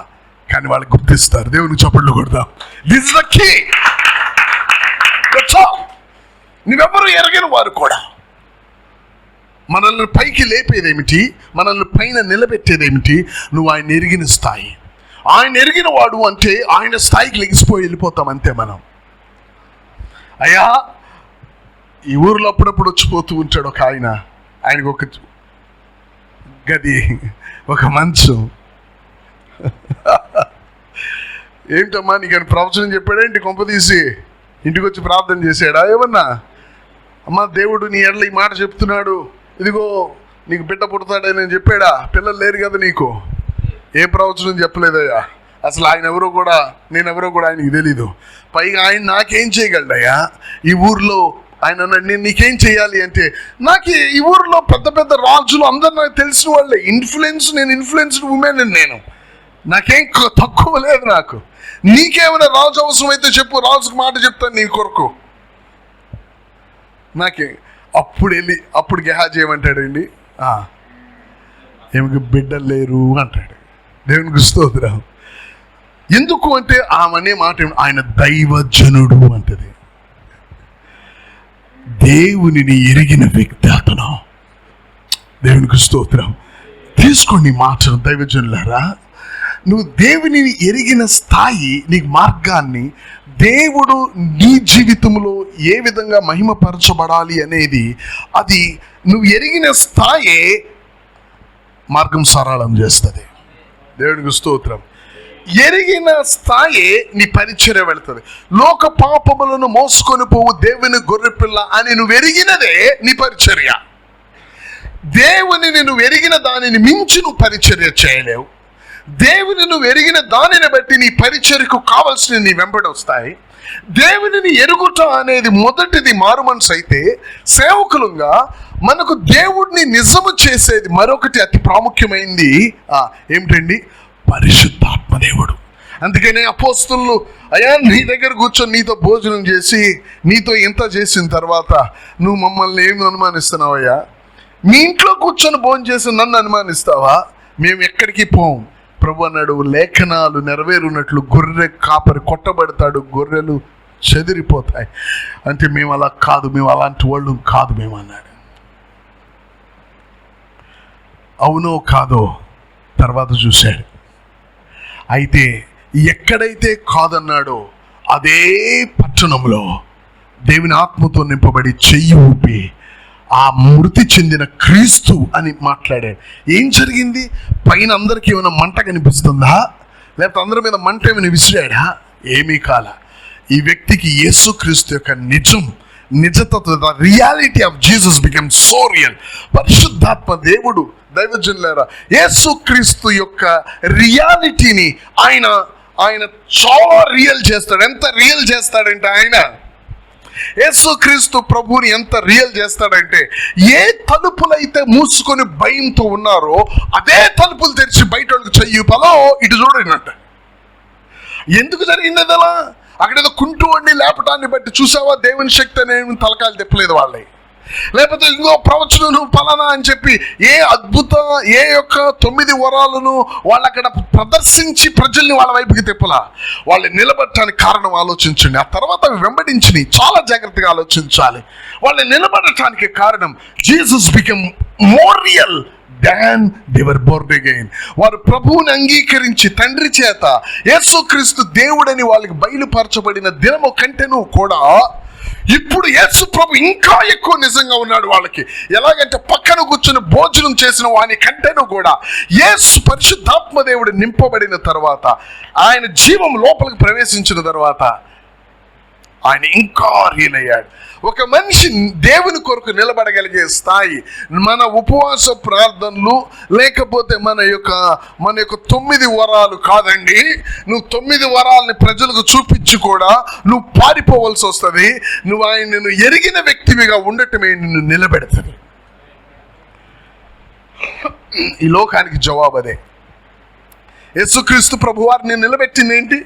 కానీ వాళ్ళు గుర్తిస్తారు. దేవునికి చప్పట్లు కొడతాం. This is the key. నువ్వెవరు ఎరగని వారు కూడా మనల్ని పైకి లేపేదేమిటి, మనల్ని పైన నిలబెట్టేదేమిటి? నువ్వు ఆయన ఎరిగిన స్థాయి. ఆయన ఎరిగిన వాడు అంటే ఆయన స్థాయికి లెగిసిపోయి వెళ్ళిపోతాం అంతే మనం. అయ్యా ఈ ఊరిలో అప్పుడప్పుడు వచ్చిపోతూ ఉంటాడు ఒక ఆయన, ఆయనకు ఒక గది, ఒక మంచం. ఏంటమ్మా నీకు ప్రవచనం చెప్పాడేంటి? కొంప తీసి ఇంటికి వచ్చి ప్రార్థన చేశాడా ఏమన్నా? అమ్మా దేవుడు నీ ఎడల ఈ మాట చెప్తున్నాడు, ఇదిగో నీకు బిడ్డ పుడతాడని చెప్పాడా? పిల్లలు లేరు కదా నీకు, ఏ ప్రవచనం చెప్పలేదయ్యా, అసలు ఆయన ఎవరో కూడా నేనెవరో కూడా ఆయనకి తెలీదు. పైగా ఆయన నాకేం చేయగలడయ్యా ఈ ఊర్లో? ఆయన అన్నాడు, నేను నీకేం చేయాలి అంటే, నాకు ఈ ఊర్లో పెద్ద పెద్ద రాజులు అందరు నాకు తెలిసిన వాళ్ళే, నేను ఇన్ఫ్లుయెన్స్డ్ ఉమెన్, నేను నాకేం తక్కువ లేదు. నాకు నీకేమైనా రాజు అవసరం అయితే చెప్పు, రాజుకు మాట చెప్తాను నీ కొరకు. నాకే అప్పుడు గెహాజీ ఏమంటాడండి, ఏమికి బిడ్డలు లేరు అంటాడు. దేవునికి స్తోత్రం. ఎందుకు అంటే ఆమె మాట ఆయన దైవజనుడు అంటది. దేవునిని ఎరిగిన వ్యక్తి అతను. దేవునికి స్తోత్రం. తీసుకోండి మాటను దైవజనులారా. నువ్వు దేవునిని ఎరిగిన స్థాయి, నీ మార్గాన్ని దేవుడు నీ జీవితంలో ఏ విధంగా మహిమపరచబడాలి అనేది, అది నువ్వు ఎరిగిన స్థాయే మార్గం సరళం చేస్తుంది. దేవునికి స్తోత్రం. ఎరిగిన స్థాయే నీ పరిచర్య వెళుతుంది. లోక పాపములను మోసుకొని పోవు దేవుని గొర్రెపిల్ల అని నువ్వు ఎరిగినదే నీ పరిచర్య. దేవుని నువ్వు ఎరిగిన దానిని మించి నువ్వు పరిచర్య చేయలేవు. దేవుని నువ్వు ఎరిగిన దానిని బట్టి నీ పరిచర్యకు కావలసిన నీ వెంబడి వస్తాయి. దేవునిని ఎరుగుట అనేది మొదటిది మారు మనసు అయితే, సేవకులుగా మనకు దేవుడిని నిజము చేసేది మరొకటి అతి ప్రాముఖ్యమైనది ఏమిటండి? పరిశుద్ధాత్మ దేవుడు. అందుకనే అపోస్తలులు, అయ్యా నీ దగ్గర కూర్చొని నీతో భోజనం చేసి నీతో ఇంత చేసిన తర్వాత నువ్వు మమ్మల్ని ఏమి అనుమానిస్తున్నావయ్యా? మీ ఇంట్లో కూర్చొని భోజనం చేసి నన్ను అనుమానిస్తావా? మేము ఎక్కడికి పోం. ప్రభు అన్నాడు, లేఖనాలు నెరవేరున్నట్లు గొర్రె కాపరి కొట్టబడతాడు, గొర్రెలు చెదిరిపోతాయి. అంటే మేము అలా కాదు, మేము అలాంటి వాళ్ళు కాదు మేము అన్నాడు. అవునో కాదో తర్వాత చూశాడు. అయితే ఎక్కడైతే కాదన్నాడో అదే పట్టణంలో దేవుని ఆత్మతో నింపబడి చెయ్యి ఊపి ఆ మృతి చెందిన క్రీస్తు అని మాట్లాడాడు. ఏం జరిగింది? పైన అందరికి ఏమైనా మంట కనిపిస్తుందా? లేకపోతే అందరి మీద మంట ఏమైనా విసిరాడా? ఏమీ కాల. ఈ వ్యక్తికి యేసు క్రీస్తు యొక్క నిజతత్వ, the reality of Jesus become so real. పరిశుద్ధాత్మ దేవుడు, దైవజనులారా, యేసు క్రీస్తు యొక్క రియాలిటీని ఆయన చాలా రియల్ చేస్తాడు. ఎంత రియల్ చేస్తాడంటే, ఆయన యేసుక్రీస్తు ప్రభువుని ఎంత రియల్ చేస్తాడంటే, ఏ తలుపులైతే మూసుకొని భయంతో ఉన్నారో అదే తలుపులు తెరిచి బయట వాళ్ళకి చెయ్యి పలో ఇటు చూడండి. ఎందుకు జరిగింది అలా? అక్కడేదో కుంటూ వండి లేపటాన్ని బట్టి చూసావా దేవుని శక్తి అనేవి తలకాయలు తెప్పలేదు వాళ్ళే. లేకపోతే ఇంకో ప్రవచనం నువ్వు పలానా అని చెప్పి ఏ యొక్క 9 వరాలను వాళ్ళు అక్కడ ప్రదర్శించి ప్రజల్ని వాళ్ళ వైపుకి తిప్పలా. వాళ్ళు నిలబడటానికి కారణం ఆలోచించండి. ఆ తర్వాత అవి వెంబడించి చాలా జాగ్రత్తగా ఆలోచించాలి. వాళ్ళు నిలబడటానికి కారణం Jesus become more real than they were born again. వారు ప్రభువుని అంగీకరించి తండ్రి చేత యేసుక్రీస్తు దేవుడని వాళ్ళకి బయలుపరచబడిన దినము కంటేనూ కూడా ఇప్పుడు యేసు ప్రభు ఇంకా ఎక్కువ నిజంగా ఉన్నాడు వాళ్ళకి. ఎలాగంటే పక్కన కూర్చొని భోజనం చేసిన వాని కంటేనూ కూడా యేసు పరిశుద్ధాత్మ దేవుడు నింపబడిన తర్వాత, ఆయన జీవం లోపలికి ప్రవేశించిన తర్వాత ఆయన ఇంకా రియల్ అయ్యాడు. ఒక మనిషి దేవుని కొరకు నిలబడగలిగే స్థాయి మన ఉపవాస ప్రార్థనలు లేకపోతే మన యొక్క 9 వరాలు కాదండి. నువ్వు 9 వరాలని ప్రజలకు చూపించి కూడా నువ్వు పారిపోవలసి వస్తుంది. నువ్వు ఆయనను ఎరిగిన వ్యక్తివిగా ఉండటమే నిన్ను నిలబెడతాడు. ఈ లోకానికి జవాబు అదే. యేసుక్రీస్తు ప్రభు వారిని నిలబెట్టింది ఏంటి?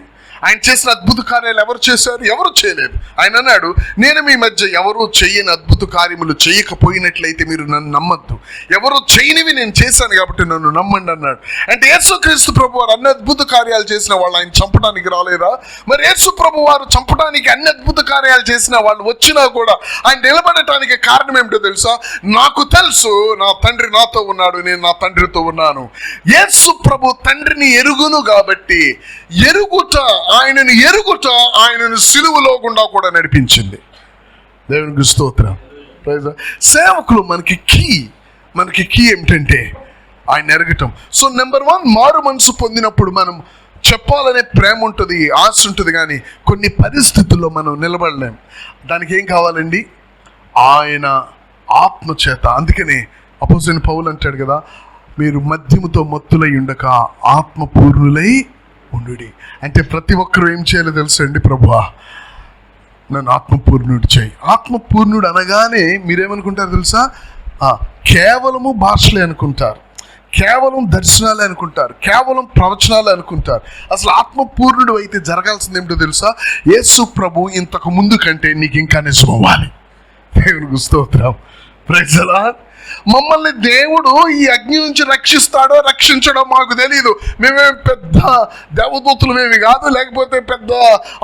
ఆయన చేసిన అద్భుత కార్యాలు ఎవరు చేశారు? ఎవరు చేయలేదు. ఆయన అన్నాడు, నేను మీ మధ్య ఎవరు చేయని అద్భుత కార్యములు చేయకపోయినట్లయితే మీరు నన్ను నమ్మద్దు. ఎవరు చేయనివి నేను చేశాను కాబట్టి నన్ను నమ్మండి అన్నాడు. అంటే యేసుక్రీస్తు ప్రభు వారు అన్ని అద్భుత కార్యాలు చేసిన వాళ్ళు ఆయన చంపడానికి రాలేదా? మరి యేసు ప్రభు వారు చంపడానికి అన్ని అద్భుత కార్యాలు చేసిన వాళ్ళు వచ్చినా కూడా ఆయన నిలబడటానికి కారణం ఏమిటో తెలుసా? నాకు తెలుసు నా తండ్రి నాతో ఉన్నాడు, నేను నా తండ్రితో ఉన్నాను. యేసు ప్రభు తండ్రిని ఎరుగును కాబట్టి ఆయనను సిలువలో గుండా కూడా నడిపించింది. దేవునికి స్తోత్రం. సేవకులు మనకి కీ ఏమిటంటే ఆయన ఎరగటం. సో నెంబర్ 1, మారు మనసు పొందినప్పుడు మనం చెప్పాలనే ప్రేమ ఉంటుంది, ఆశ ఉంటుంది, కానీ కొన్ని పరిస్థితుల్లో మనం నిలబడలేం. దానికి ఏం కావాలండి? ఆయన ఆత్మ చేత. అందుకనే అపోజిట్ పౌలు అంటాడు కదా, మీరు మద్యముతో మత్తులై ఉండక ఆత్మపూర్ణులై ఉండుడి. అంటే ప్రతి ఒక్కరూ ఏం చేయాలో తెలుసా అండి? ప్రభువా నన్ను ఆత్మపూర్ణుడు చేయి. ఆత్మపూర్ణుడు అనగానే మీరేమనుకుంటారు తెలుసా? కేవలము భాషలే అనుకుంటారు, కేవలం దర్శనాలే అనుకుంటారు, కేవలం ప్రవచనాలే అనుకుంటారు. అసలు ఆత్మపూర్ణుడు అయితే జరగాల్సింది ఏమిటో తెలుసా? యేసు ప్రభు ఇంతకు ముందు కంటే నీకు ఇంకా నిజం అవ్వాలి. దేవునికి స్తోత్రం. Praise the lord. మమ్మల్ని దేవుడు ఈ అగ్ని నుంచి రక్షిస్తాడో రక్షించడో మాకు తెలియదు. మేమేం పెద్ద దేవదూతులమేమి కాదు, లేకపోతే పెద్ద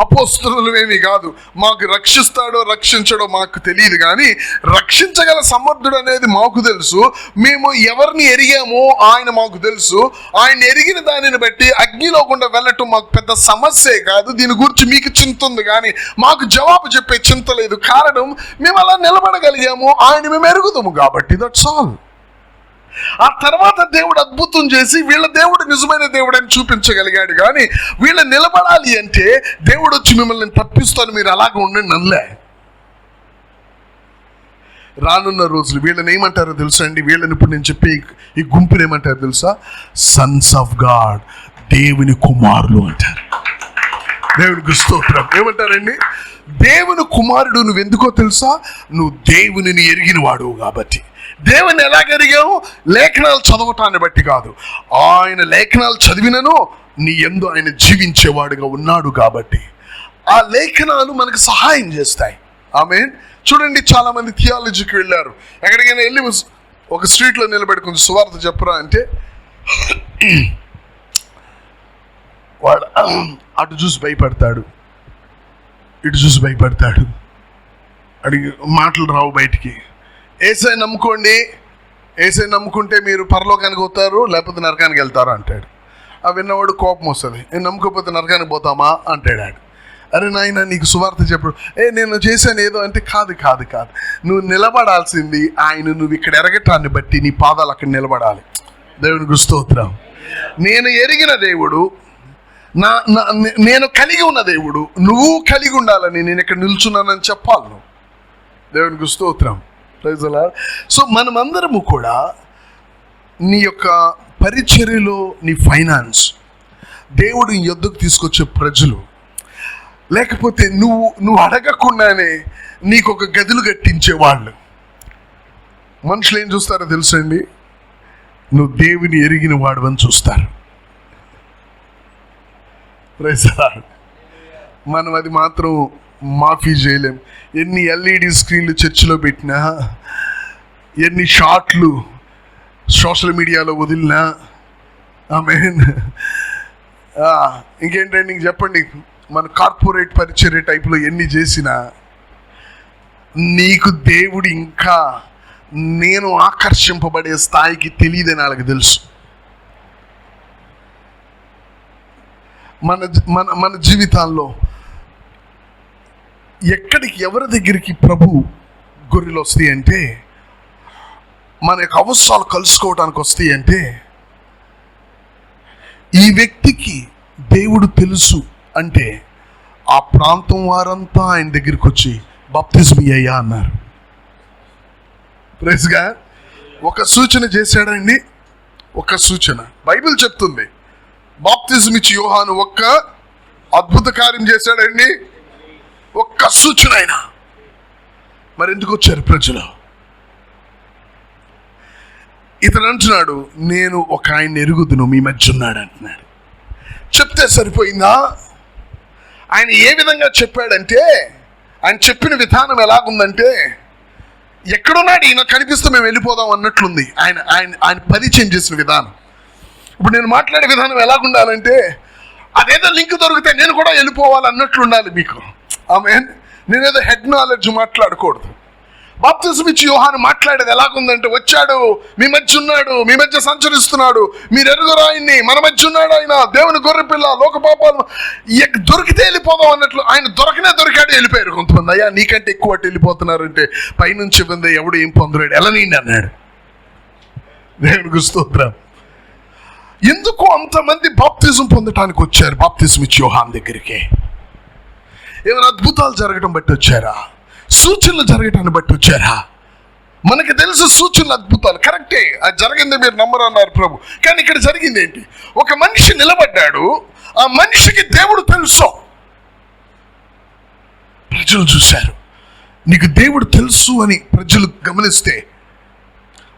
అపోస్తలుమేమి కాదు. మాకు రక్షిస్తాడో రక్షించడో మాకు తెలియదు, కానీ రక్షించగల సమర్థుడు అనేది మాకు తెలుసు. మేము ఎవరిని ఎరిగామో ఆయన మాకు తెలుసు. ఆయన ఎరిగిన దానిని బట్టి అగ్నిలో గుండా వెళ్ళటం మాకు పెద్ద సమస్యే కాదు. దీని గురించి మీకు చింత ఉంది, కానీ మాకు జవాబు చెప్పే చింత లేదు. కారణం మేము అలా నిలబడగలిగాము, ఆయన మేము ఎరుగుదాము కాబట్టి. That's all. ఆ తర్వాత దేవుడు అద్భుతం చేసి వీళ్ళ దేవుడు నిజమైన దేవుడు అని చూపించగలిగాడు. కానీ వీళ్ళ నిలబడాలి అంటే దేవుడు వచ్చి మిమ్మల్ని తప్పిస్తాను మీరు అలాగే ఉండండి నల్లే. రానున్న రోజులు వీళ్ళని ఏమంటారో తెలుసా అండి? వీళ్ళని ఇప్పుడు నేను చెప్పే ఈ గుంపుని ఏమంటారు తెలుసా? సన్స్ ఆఫ్ గాడ్, దేవుని కుమారులు అంటారు. దేవునికి స్తోత్రం. ఏమంటారండి? దేవుని కుమారుడు నువ్వు ఎందుకో తెలుసా? నువ్వు దేవునిని ఎరిగిన వాడు కాబట్టి. దేవుని ఎలాగెరిగావు? లేఖనాలు చదవటాన్ని బట్టి కాదు, ఆయన లేఖనాలు చదివినను నీ యందు ఆయన జీవించేవాడుగా ఉన్నాడు కాబట్టి ఆ లేఖనాలు మనకు సహాయం చేస్తాయి. ఆమేన్. చూడండి, చాలా మంది థియాలజీకి వెళ్ళారు. ఎక్కడికైనా వెళ్ళి ఒక స్ట్రీట్లో నిలబడి కొంచెం సువార్త చెప్పరా అంటే వాడు అటు చూసి భయపడతాడు, ఇటు చూసి భయపడతాడు, అడిగి మాటలు రావు బయటికి. ఏసై నమ్ముకోండి, ఏసై నమ్ముకుంటే మీరు పరలోకానికి పోతారు, లేకపోతే నరకానికి వెళ్తారు అంటాడు. ఆ విన్నవాడు కోపం వస్తుంది. నేను నమ్ముకోకపోతే నరకానికి పోతామా అంటాడు. అరే నాయన నీకు సువార్త చెప్పడు. నేను చేశాను ఏదో అంటే కాదు కాదు కాదు, నువ్వు నిలబడాల్సింది ఆయన. నువ్వు ఇక్కడ ఎరగటాన్ని బట్టి నీ పాదాలు అక్కడ నిలబడాలి. దేవునికి స్తోత్రం. నేను ఎరిగిన దేవుడు, నేను కలిగి ఉన్న దేవుడు, నువ్వు కలిగి ఉండాలని నేను ఇక్కడ నిల్చున్నానని చెప్పాలి నువ్వు. దేవునికి స్తోత్రం. Praise the lord. సో మనమందరము కూడా నీ యొక్క పరిచర్యలో నీ ఫైనాన్స్, దేవుడు నీ యొద్దకు తీసుకొచ్చే ప్రజలు, లేకపోతే నువ్వు అడగకుండానే నీకు ఒక గదులు కట్టించేవాళ్ళు. మనుషులు ఏం చూస్తారో తెలుసండి? నువ్వు దేవుని ఎరిగిన వాడు అని చూస్తారు. Praise the lord. మనం అది మాత్రం మాఫీ చేయలేం. ఎన్ని ఎల్ఈడి స్క్రీన్లు చర్చిలో పెట్టినా, ఎన్ని షార్ట్లు సోషల్ మీడియాలో వదిలినా, ఆమేన్. ఇంకేంటండి ఇంక చెప్పండి, మన కార్పొరేట్ పరిచర్య టైప్లో ఎన్ని చేసినా నీకు దేవుడు ఇంకా నేను ఆకర్షింపబడే స్థాయికి తెలియదని వాళ్ళకి తెలుసు. మన జీవితాల్లో ఎక్కడికి ఎవరి దగ్గరికి ప్రభు గొర్రెలు వస్తాయి అంటే, మన యొక్క అవసరాలు కలుసుకోవడానికి వస్తాయి అంటే, ఈ వ్యక్తికి దేవుడు తెలుసు అంటే ఆ ప్రాంతం వారంతా ఆయన దగ్గరికి వచ్చి బాప్తిజం అయ్యా అన్నారు. Praise God. ఒక సూచన చేశాడండి, ఒక సూచన బైబిల్ చెప్తుంది. బాప్తిజం ఇచ్చి యోహాను ఒక్క అద్భుత కార్యం చేశాడండి, ఒక్క సూచన అయినా. మరి ఎందుకు వచ్చారు ప్రజలు? ఇతను అంటున్నాడు, నేను ఒక ఆయన ఎరుగుదును మీ మధ్య ఉన్నాడు అంటున్నాడు. చెప్తే సరిపోయిందా? ఆయన ఏ విధంగా చెప్పాడంటే, ఆయన చెప్పిన విధానం ఎలాగుందంటే, ఎక్కడున్నాడు ఈయన కనిపిస్తే మేము వెళ్ళిపోదాం అన్నట్లుంది ఆయన ఆయన ఆయన పరిచయం చేసిన విధానం. ఇప్పుడు నేను మాట్లాడే విధానం ఎలాగుండాలంటే, అదేదో లింక్ దొరికితే నేను కూడా వెళ్ళిపోవాలి అన్నట్లు ఉండాలి మీకు. ఆమేన్. నేనేదో హెడ్ నాలెడ్జ్ మాట్లాడకూడదు. బాప్తిజం ఇచ్చి యోహాను మాట్లాడేది ఎలాగుందంటే, వచ్చాడు, మీ మధ్య ఉన్నాడు, మీ మధ్య సంచరిస్తున్నాడు, మీరు ఎరుగురు ఆయన్ని, మన మధ్య ఉన్నాడు ఆయన, దేవుని గొర్రె పిల్ల, లోక పాపాలు దొరికితే వెళ్ళిపోదాం అన్నట్లు. ఆయన దొరికాడు, వెళ్ళిపోయారు కొంతమంది. అయ్యా నీకంటే ఎక్కువ అటు వెళ్ళిపోతున్నారంటే పైనుంచి ఇబ్బంది, ఎవడు ఏం పొందలేడు, ఎలా నీండి అన్నాడు. దేవునికి స్తోత్రం. ఎందుకు అంతమంది బాప్తిజం పొందటానికి వచ్చారు? బాప్తిజం ఇచ్చి యోహాను దగ్గరికి ఏమైనా అద్భుతాలు జరగడం బట్టి వచ్చారా? సూచనలు జరగటాన్ని బట్టి వచ్చారా? మనకి తెలుసు సూచనలు, అద్భుతాలు కరెక్టే, అది జరిగింది, మీరు నమ్మరన్నారు ప్రభు. కానీ ఇక్కడ జరిగింది ఏంటి? ఒక మనిషి నిలబడ్డాడు, ఆ మనిషికి దేవుడు తెలుసు. ప్రజలు చూశారు, నీకు దేవుడు తెలుసు అని ప్రజలు గమనిస్తే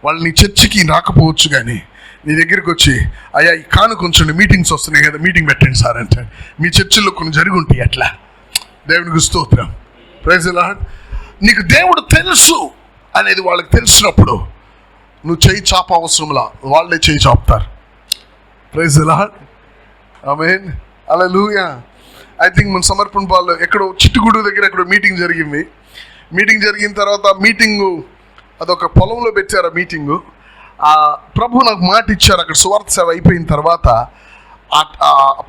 వాళ్ళు నీ చర్చికి రాకపోవచ్చు, కానీ నీ దగ్గరికి వచ్చి, అయ్యా ఈ కానుకొంచండి, మీటింగ్స్ వస్తున్నాయి కదా, మీటింగ్ పెట్టండి సార్ అంటే, మీ చర్చిల్లో కొన్ని జరిగి ఉంటాయి. అట్లా దేవునికి స్తోత్రం, ప్రైజ్ ది లార్డ్. నీకు దేవుడు తెలుసు అనేది వాళ్ళకి తెలిసినప్పుడు నువ్వు చేయి చాప అవసరంలా, వాళ్ళే చేయి చాపుతారు. ప్రైజ్ ది లార్డ్, ఆమేన్, హల్లెలూయా. ఐ థింక్ మన సమర్పణ పాలు ఎక్కడో చిట్టుగూడు దగ్గర ఎక్కడో మీటింగ్ జరిగింది. మీటింగ్ జరిగిన తర్వాత మీటింగు అదొక పొలంలో పెట్టారు. ఆ మీటింగు ప్రభు నాకు మాట ఇచ్చారు. అక్కడ సువార్త సేవ అయిపోయిన తర్వాత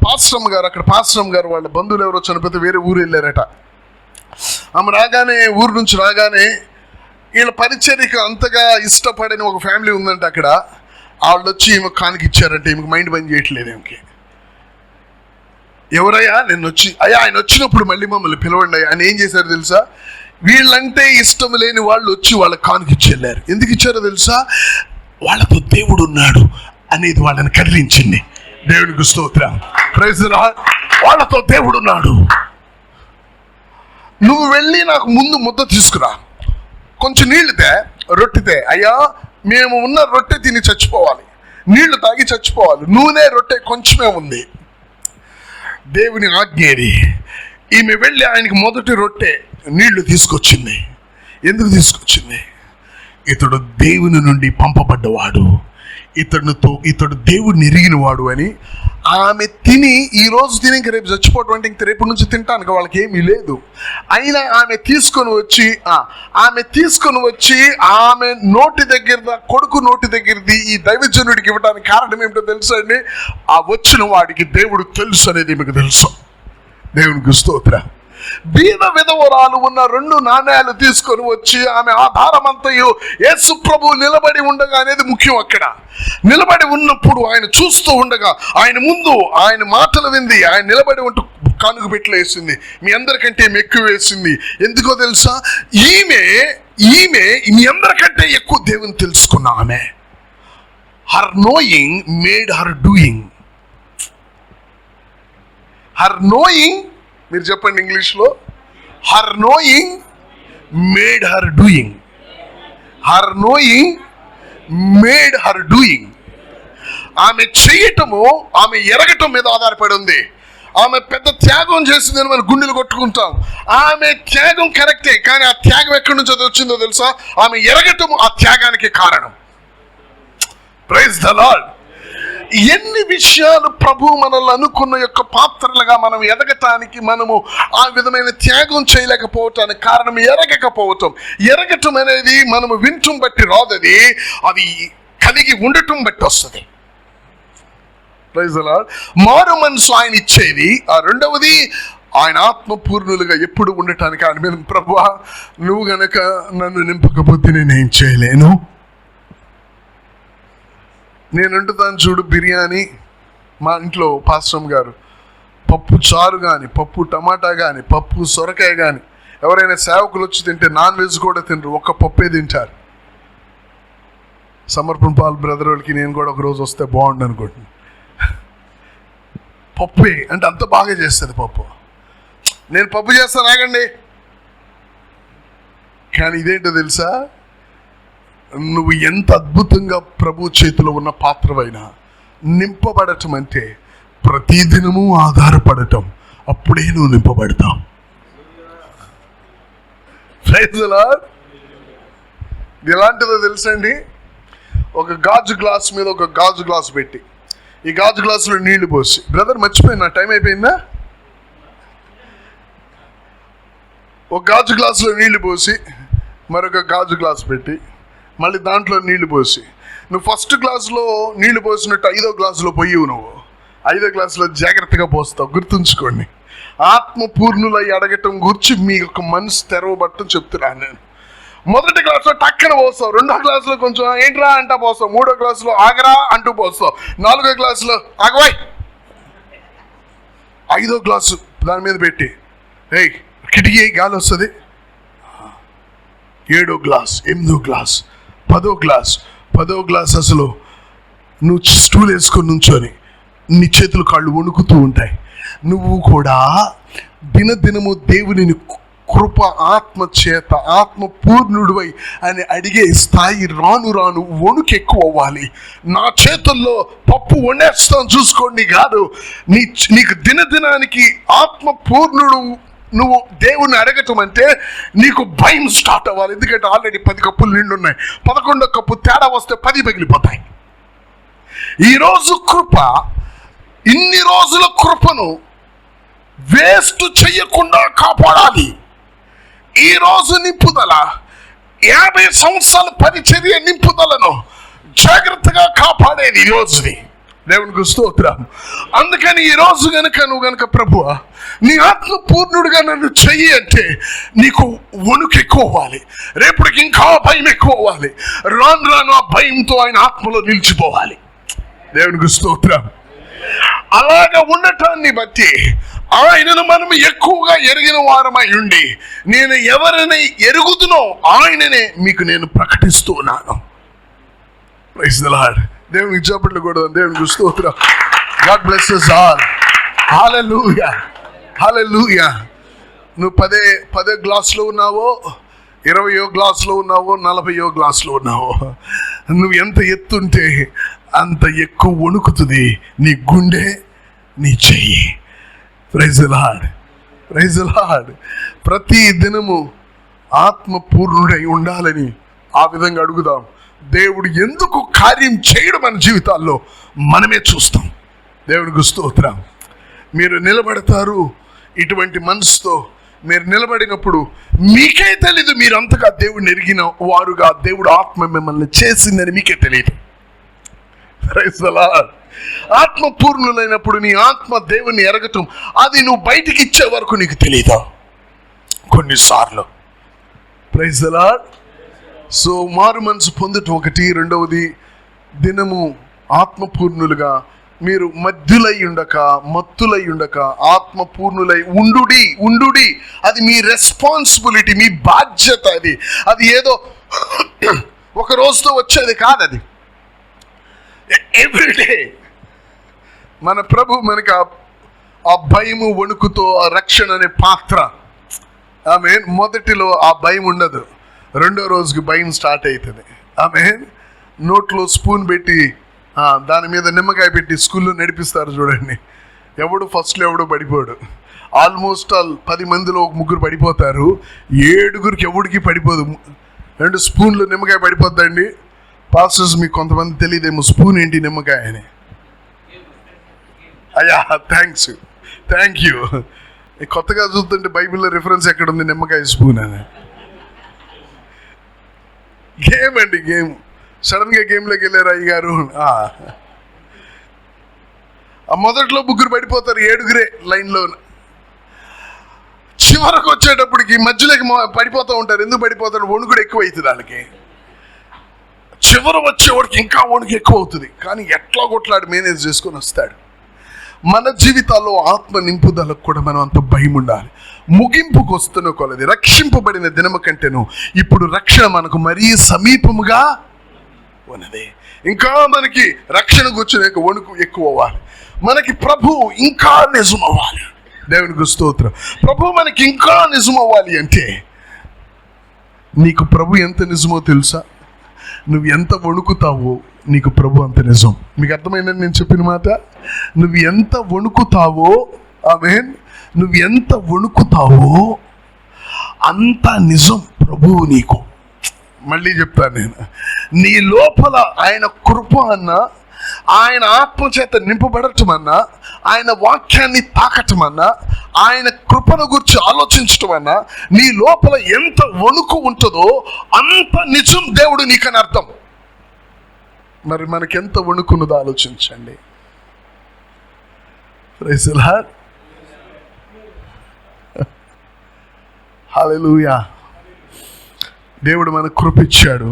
పాస్టమ్ గారు, అక్కడ పాస్టమ్ గారు వాళ్ళ బంధువులు ఎవరో చనిపోతే వేరే ఊరు వెళ్ళారట. ఆమె రాగానే, ఊరు నుంచి రాగానే, వీళ్ళ పరిచర్యకు అంతగా ఇష్టపడని ఒక ఫ్యామిలీ ఉందంట అక్కడ. వాళ్ళు వచ్చి ఈమె కానికి ఇచ్చారంటే, ఈమెకు మైండ్ పని చేయట్లేదు. ఈమెకి ఎవరయ్యా నిన్న వచ్చి, అయ్యా ఆయన వచ్చినప్పుడు మళ్ళీ మమ్మల్ని పిలవండి. ఆయన ఏం చేశారు తెలుసా? వీళ్ళంటే ఇష్టం లేని వాళ్ళు వచ్చి వాళ్ళ కానుక ఇచ్చి వెళ్ళారు. ఎందుకు ఇచ్చారో తెలుసా? వాళ్ళతో దేవుడు ఉన్నాడు అనేది వాళ్ళని కదిలించింది. దేవునికి స్తోత్రం, ప్రైజ్ ది లార్డ్. వాళ్ళతో దేవుడు ఉన్నాడు. నువ్వు వెళ్ళి నాకు ముందు ముద్ద తీసుకురా, కొంచెం నీళ్ళుతే, రొట్టెతే. అయ్యా మేము ఉన్న రొట్టె తిని చచ్చిపోవాలి, నీళ్లు తాగి చచ్చిపోవాలి, నూనె రొట్టె కొంచెమే ఉంది. దేవుని ఆజ్ఞేది. ఈమె వెళ్ళి ఆయనకి మొదటి రొట్టె నీళ్లు తీసుకొచ్చింది. ఎందుకు తీసుకొచ్చింది? ఇతడు దేవుని నుండి పంపబడ్డవాడు, ఇతడు దేవుడిని ఎరిగినవాడు అని. ఆమె తిని, ఈ రోజు తిని ఇంక రేపు చచ్చిపోవటం అంటే ఇంక రేపు నుంచి తింటానికి వాళ్ళకి ఏమీ లేదు. అయినా ఆమె తీసుకొని వచ్చి ఆమె నోటి దగ్గర, కొడుకు నోటి దగ్గరది ఈ దైవజనుడికి ఇవ్వడానికి కారణం ఏమిటో తెలుసా అండి? ఆ వచ్చిన వాడికి దేవుడు తెలుసు అనేది మీకు తెలుసు. దేవునికి స్తోత్రం. బీద విధవరాలు ఉన్న 2 నాణ్యాలు తీసుకొని వచ్చి ఆమె ఆధారమంతయు యేసు ప్రభు నిలబడి ఉండగా అనేది ముఖ్యం. అక్కడ నిలబడి ఉన్నప్పుడు ఆయన చూస్తూ ఉండగా, ఆయన ముందు ఆయన మాటలు వింది, ఆయన నిలబడి ఉంటూ కానుక పెట్టలు వేసింది. మీ అందరికంటే ఎక్కువ వేసింది. ఎందుకో తెలుసా? ఈమె మీ అందరికంటే ఎక్కువ దేవుని తెలుసుకున్న ఆమె. Her knowing made her doing. Her knowing, మీరు చెప్పండి ఇంగ్లీష్లో. Her knowing made her doing. Her knowing made her doing. ఆమె చేయటము, ఆమె ఎరగటం మీద ఆధారపడి ఉంది. ఆమె పెద్ద త్యాగం చేసిందని మనం గుండెలు కొట్టుకుంటాం. ఆమె త్యాగం కరెక్టే, కానీ ఆ త్యాగం ఎక్కడి నుంచి వచ్చిందో తెలుసా? ఆమె ఎరగటము ఆ త్యాగానికి కారణం. Praise the lord. ఎన్ని విషయాలు ప్రభు మనల్ని అనుకున్న యొక్క పాత్రలుగా మనం ఎదగటానికి, మనము ఆ విధమైన త్యాగం చేయలేకపోవటానికి కారణం ఎరగకపోవటం. ఎరగటం అనేది మనము వింటం బట్టి రాదు, అది కలిగి ఉండటం బట్టి వస్తుంది. Praise the lord. మారు మనసు ఆయన ఇచ్చేది. ఆ రెండవది, ఆయన ఆత్మపూర్ణులుగా ఎప్పుడు ఉండటానికి ఆయన మీద, ప్రభువా నువ్వు గనక నన్ను నింపకపోతే నేనేం చేయలేను. నేను వండుతాను చూడు బిర్యానీ, మా ఇంట్లో పాస్టమ్ గారు పప్పు చారు కానీ, పప్పు టమాటా కానీ, పప్పు సొరకాయ కానీ, ఎవరైనా సేవకులు వచ్చి తింటే నాన్ వెజ్ కూడా తినరు, ఒక్క పప్పే తింటారు. సమర్పణ పాల్ బ్రదర్ వాళ్ళకి నేను కూడా ఒక రోజు వస్తే బాగుండు అనుకుంటున్నాను. పప్పే అంటే అంత బాగా చేస్తుంది పప్పు. నేను పప్పు చేస్తాను ఆగండి, కానీ ఇదేంటో తెలుసా? నువ్వు ఎంత అద్భుతంగా ప్రభు చేతిలో ఉన్న పాత్రవైనా నింపబడటం అంటే ప్రతిదినము ఆధారపడటం, అప్పుడే నువ్వు నింపబడతావు. ఎలాంటిదో తెలుసండి? ఒక గాజు గ్లాస్ మీద ఒక గాజు గ్లాస్ పెట్టి, ఈ గాజు గ్లాసులో నీళ్లు పోసి, బ్రదర్ మర్చిపోయినా టైం అయిపోయిందా? ఒక గాజు గ్లాసులో నీళ్లు పోసి మరొక గాజు గ్లాసు పెట్టి మళ్ళీ దాంట్లో నీళ్లు పోసి, నువ్వు ఫస్ట్ గ్లాసులో నీళ్లు పోసినట్టు 5వ గ్లాసులో పోయివు. నువ్వు 5వ గ్లాసులో జాగ్రత్తగా పోస్తావు. గుర్తుంచుకోండి, ఆత్మపూర్ణులై అడగటం గురించి మీ యొక్క మనసు తెరవబట్టం చెప్తున్నాను నేను. మొదటి గ్లాసులో టక్కన పోస్తావు, 2వ గ్లాసులో కొంచెం ఏంట్రా అంటా పోస్తావు, 3వ గ్లాసులో ఆగరా అంటూ పోస్తావు, 4వ గ్లాసులో ఆగవాయ్, 5వ గ్లాసు దాని మీద పెట్టి, ఏయ్ కిటికీ గాలి వస్తుంది, 7వ గ్లాస్, 8వ గ్లాస్, 10వ గ్లాస్. 10వ గ్లాస్ అసలు నువ్వు స్టూల్ వేసుకొని నుంచొని నీ చేతులు కాళ్ళు వణుకుతూ ఉంటాయి. నువ్వు కూడా దినదినము దేవుని కృప ఆత్మ చేత ఆత్మ పూర్ణుడివై అని అడిగే స్థాయి రాను రాను వణుకు ఎక్కువ అవ్వాలి. నా చేతుల్లో పప్పు వండేస్తాను చూసుకోండి కాదు, నీకు దినదినానికి ఆత్మ పూర్ణుడు నువ్వు దేవుని అడగటం అంటే నీకు భయం స్టార్ట్ అవ్వాలి. ఎందుకంటే ఆల్రెడీ 10 కప్పులు నిండున్నాయి. 11వ కప్పు తేడా వస్తే 10 పగిలిపోతాయి. ఈరోజు కృప, ఇన్ని రోజుల కృపను వేస్ట్ చెయ్యకుండా కాపాడాలి. ఈరోజు నింపుదల, 50 సంవత్సరాల పరిచర్య నింపుదలను జాగ్రత్తగా కాపాడేది ఈ రోజుని. దేవునికి స్తోత్రం. అందుకని ఈరోజు నువ్వు గనుక ప్రభువా నీ ఆత్మ పూర్ణుడిగా నన్ను చెయ్యి అంటే నీకు వణుకు ఎక్కువ అవ్వాలి. రేపటికి ఇంకా భయం ఎక్కువ అవ్వాలి. రాను రాను ఆ భయంతో ఆయన ఆత్మలో నిలిచిపోవాలి. దేవునికి స్తోత్రం. అలాగా ఉండటాన్ని బట్టి ఆయనను మనం ఎక్కువగా ఎరిగిన వారమై ఉండి, నేను ఎవరిని ఎరుగుదునో ఆయననే మీకు నేను ప్రకటిస్తూ ఉన్నాను. Praise the lord. దేవునికి చప్పట్లు కూడా. దేవునికి స్తోత్రం. God bless us all. హల్లెలూయా, హల్లెలూయా. నువ్వు 10 గ్లాసులో ఉన్నావో, 20వ గ్లాసులో ఉన్నావో, 40వ గ్లాసులో ఉన్నావో, నువ్వు ఎంత ఎత్తుంటే అంత ఎక్కువ వణుకుతుంది నీ గుండె, నీ చెయ్యి. Praise the lord, praise the lord. ప్రతి దినము ఆత్మ పూర్ణుడై ఉండాలని ఆ విధంగా అడుగుదాం. దేవుడు ఎందుకు కార్యం చేయడం మన జీవితాల్లో మనమే చూస్తాం. దేవునికి స్తోత్రం. మీరు నిలబడతారు ఇటువంటి మనసుతో. మీరు నిలబడినప్పుడు మీకే తెలీదు మీరు అంతగా దేవుడిని ఎరిగిన వారుగా దేవుడు ఆత్మ మిమ్మల్ని చేసిందని మీకే తెలియదు. Praise the lord. ఆత్మ పూర్ణులైనప్పుడు నీ ఆత్మ దేవుని ఎరగటం అది నువ్వు బయటికి ఇచ్చే వరకు నీకు తెలియదా కొన్నిసార్లు. Praise the lord. సో మారు మనసు పొందటం ఒకటి. రెండవది, దినము ఆత్మపూర్ణులుగా మీరు మధ్యులై ఉండక, మత్తులై ఉండక, ఆత్మపూర్ణులై ఉండుడి. అది మీ రెస్పాన్సిబిలిటీ, మీ బాధ్యత. అది ఏదో ఒక రోజుతో వచ్చేది కాదు. అది ఎవ్రీడే. మన ప్రభు మనకి ఆ భయము వణుకుతో ఆ రక్షణ అనే పాత్ర. ఆమేన్. మొదటిలో ఆ భయం ఉండదు, 2వ రోజుకి భయం స్టార్ట్ అవుతుంది. ఆమేన్. నోట్లో స్పూన్ పెట్టి దాని మీద నిమ్మకాయ పెట్టి స్కూల్లో నడిపిస్తారు చూడండి. ఫస్ట్లో ఎవడు పడిపోడు. ఆల్మోస్ట్ 10 మందిలో 3 పడిపోతారు. 7గురికి ఎవడికి పడిపోదు. 2 స్పూన్లు నిమ్మకాయ పడిపోద్దండి. పాస్టర్స్ మీకు కొంతమంది తెలియదేమో స్పూన్ ఏంటి నిమ్మకాయ అని. అయ్యా థ్యాంక్ యూ. కొత్తగా చూస్తుంటే బైబిల్లో రిఫరెన్స్ ఎక్కడ ఉంది నిమ్మకాయ స్పూన్ అని. గేమ్ సడన్ గా గేమ్లోకి వెళ్ళారు అయ్యగారు. మొదట్లో 3 పడిపోతారు, 7గురే లైన్లో. చివరకు వచ్చేటప్పటికి మధ్యలోకి పడిపోతూ ఉంటారు. ఎందుకు పడిపోతారు? వణుకుడు ఎక్కువ అవుతుంది వాళ్ళకి. చివరి వచ్చేవాడికి ఇంకా వణుకు ఎక్కువ అవుతుంది. కానీ ఎట్లా కొట్లాడి మేనేజ్ చేసుకొని వస్తాడు. మన జీవితాల్లో ఆత్మ నింపుదలకు కూడా మనం అంత భయం ఉండాలి. ముగింపుకు వస్తున్న కొలది రక్షింపబడిన దినము కంటేను ఇప్పుడు రక్షణ మనకు మరీ సమీపముగా ఉన్నది. ఇంకా మనకి రక్షణ కూర్చునే వణుకు ఎక్కువ అవ్వాలి. మనకి ప్రభు ఇంకా నిజం అవ్వాలి. దేవునికి స్తోత్రం. ప్రభు మనకి ఇంకా నిజం అవ్వాలి అంటే నీకు ప్రభు ఎంత నిజమో తెలుసా? నువ్వు ఎంత వణుకుతావో నీకు ప్రభు అంత నిజం. మీకు అర్థమైందని నేను చెప్పిన మాట? నువ్వు ఎంత వణుకుతావో, ఆమేన్, నువ్వు ఎంత వణుకుతావో అంత నిజం ప్రభువు నీకు. మళ్ళీ చెప్తాను నేను. నీ లోపల ఆయన కృప అన్నా, ఆయన ఆత్మచేత నింపబడటం అన్నా, ఆయన వాక్యాన్ని తాకటం అన్నా, ఆయన కృపను గురించి ఆలోచించటం అన్నా, నీ లోపల ఎంత వణుకు ఉంటుందో అంత నిజం దేవుడు నీకని అర్థం. మరి మనకెంత వణుకున్నదో ఆలోచించండి. Praise the lord. హల్లెలూయా. దేవుడు మనకు కృప ఇచ్చాడు.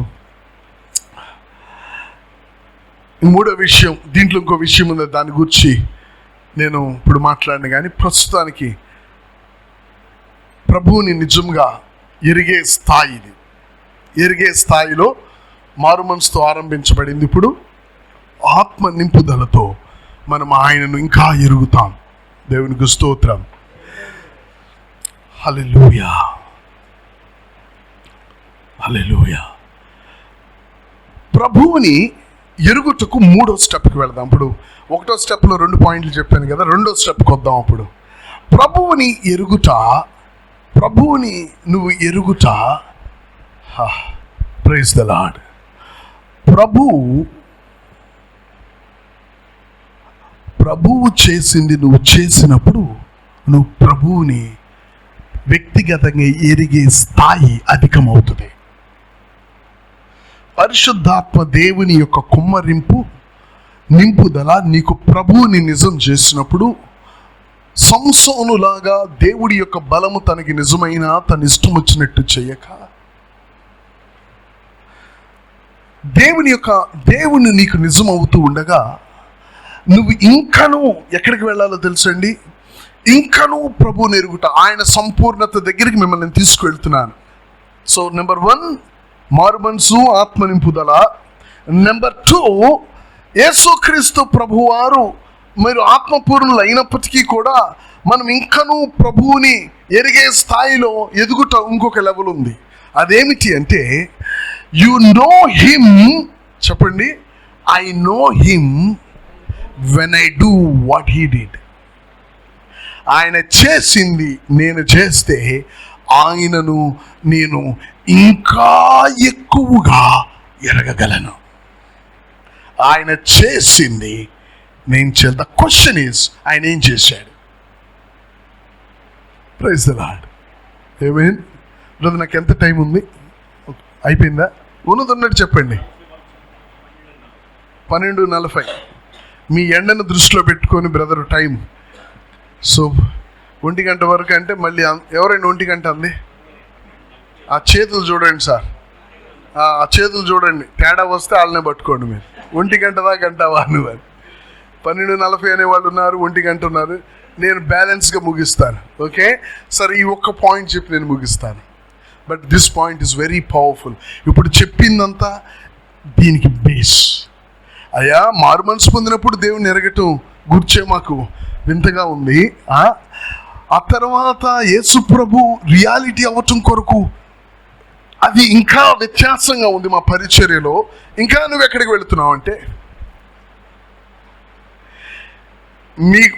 మూడో విషయం, దీంట్లో ఇంకో విషయం ఉంది, దాని గురించి నేను ఇప్పుడు మాట్లాడిన. కానీ ప్రస్తుతానికి ప్రభువుని నిజంగా ఎరిగే స్థాయిది. ఎరిగే స్థాయిలో మారు మనసుతో ఆరంభించబడింది. ఇప్పుడు ఆత్మ నింపుదలతో మనం ఆయనను ఇంకా ఎరుగుతాం. దేవునికి స్తోత్రం. హల్లెలూయా, హల్లెలూయా. ప్రభువుని ఎరుగుటకు 3వ స్టెప్కి వెళదాం. ఇప్పుడు 1వ స్టెప్లో 2 పాయింట్లు చెప్పాను కదా, 2వ స్టెప్కి వద్దాం. అప్పుడు ప్రభువుని ఎరుగుట, ప్రభువుని నువ్వు ఎరుగుట. Praise the lord. ప్రభువు చేసింది నువ్వు చేసినప్పుడు నువ్వు ప్రభువుని వ్యక్తిగతంగా ఎరిగే స్థాయి అధికమవుతుంది. పరిశుద్ధాత్మ దేవుని యొక్క కుమ్మరింపు, నింపుదల నీకు ప్రభువుని నిజం చేసినప్పుడు సంసోనులాగా దేవుడి యొక్క బలము తనకి నిజమైన తన ఇష్టం వచ్చినట్టు చేయక, దేవుని నీకు నిజం అవుతూ ఉండగా నువ్వు ఇంకనూ ఎక్కడికి వెళ్ళాలో తెలుసండి, ఇంకనూ ప్రభువుని ఎరుగుట, ఆయన సంపూర్ణత దగ్గరికి మిమ్మల్ని తీసుకువెళ్తున్నాను. సో నెంబర్ 1 మారుమనసు, ఆత్మ నింపుదల. నెంబర్ 2 యేసుక్రీస్తు ప్రభువారు మీరు ఆత్మపూర్ణులు అయినప్పటికీ కూడా మనం ఇంకనూ ప్రభువుని ఎరిగే స్థాయిలో ఎదుగుట ఇంకొక లెవెల్ ఉంది. అదేమిటి అంటే యు నో హిమ్. చెప్పండి, I know him when I do what he did. ఆయన చేసింది నేను చేస్తే ఆయనను నేను ఇంకా ఎక్కువగా ఎరగగలను. ఆయన చేసింది నేను ద క్వశ్చన్ ఈజ్ ఆయన ఏం చేశాడు? Praise the lord. Amen. Brother నాకు ఎంత టైం ఉంది? అయిపోయిందా? ఉన్నట్టు చెప్పండి. 12:40. మీ ఎండను దృష్టిలో పెట్టుకొని బ్రదర్ టైం. సో 1 గంట వరకు అంటే మళ్ళీ ఎవరైనా 1 గంట అంది? ఆ చేతులు చూడండి సార్, ఆ చేతులు చూడండి, తేడా వస్తే వాళ్ళనే పట్టుకోండి. మీరు 1 గంట దాకా అంటావా నువ్వు? 12:40 అనేవాళ్ళు ఉన్నారు, 1 గంట ఉన్నారు. నేను బ్యాలెన్స్గా ముగిస్తాను. ఓకే సార్, ఈ ఒక్క పాయింట్ చెప్పి నేను ముగిస్తాను. But this point is very powerful. ఇప్పుడు చెప్పిందంతా దీనికి బేస్. అయ్యా, మారు మనసు పొందినప్పుడు దేవుని ఎరగటం గుర్చే మాకు వింతగా ఉంది. ఆ తర్వాత యేసు ప్రభు రియాలిటీ అవ్వటం కొరకు అది ఇంకా వ్యత్యాసంగా ఉంది మా పరిచర్యలో. ఇంకా నువ్వు ఎక్కడికి వెళుతున్నావు అంటే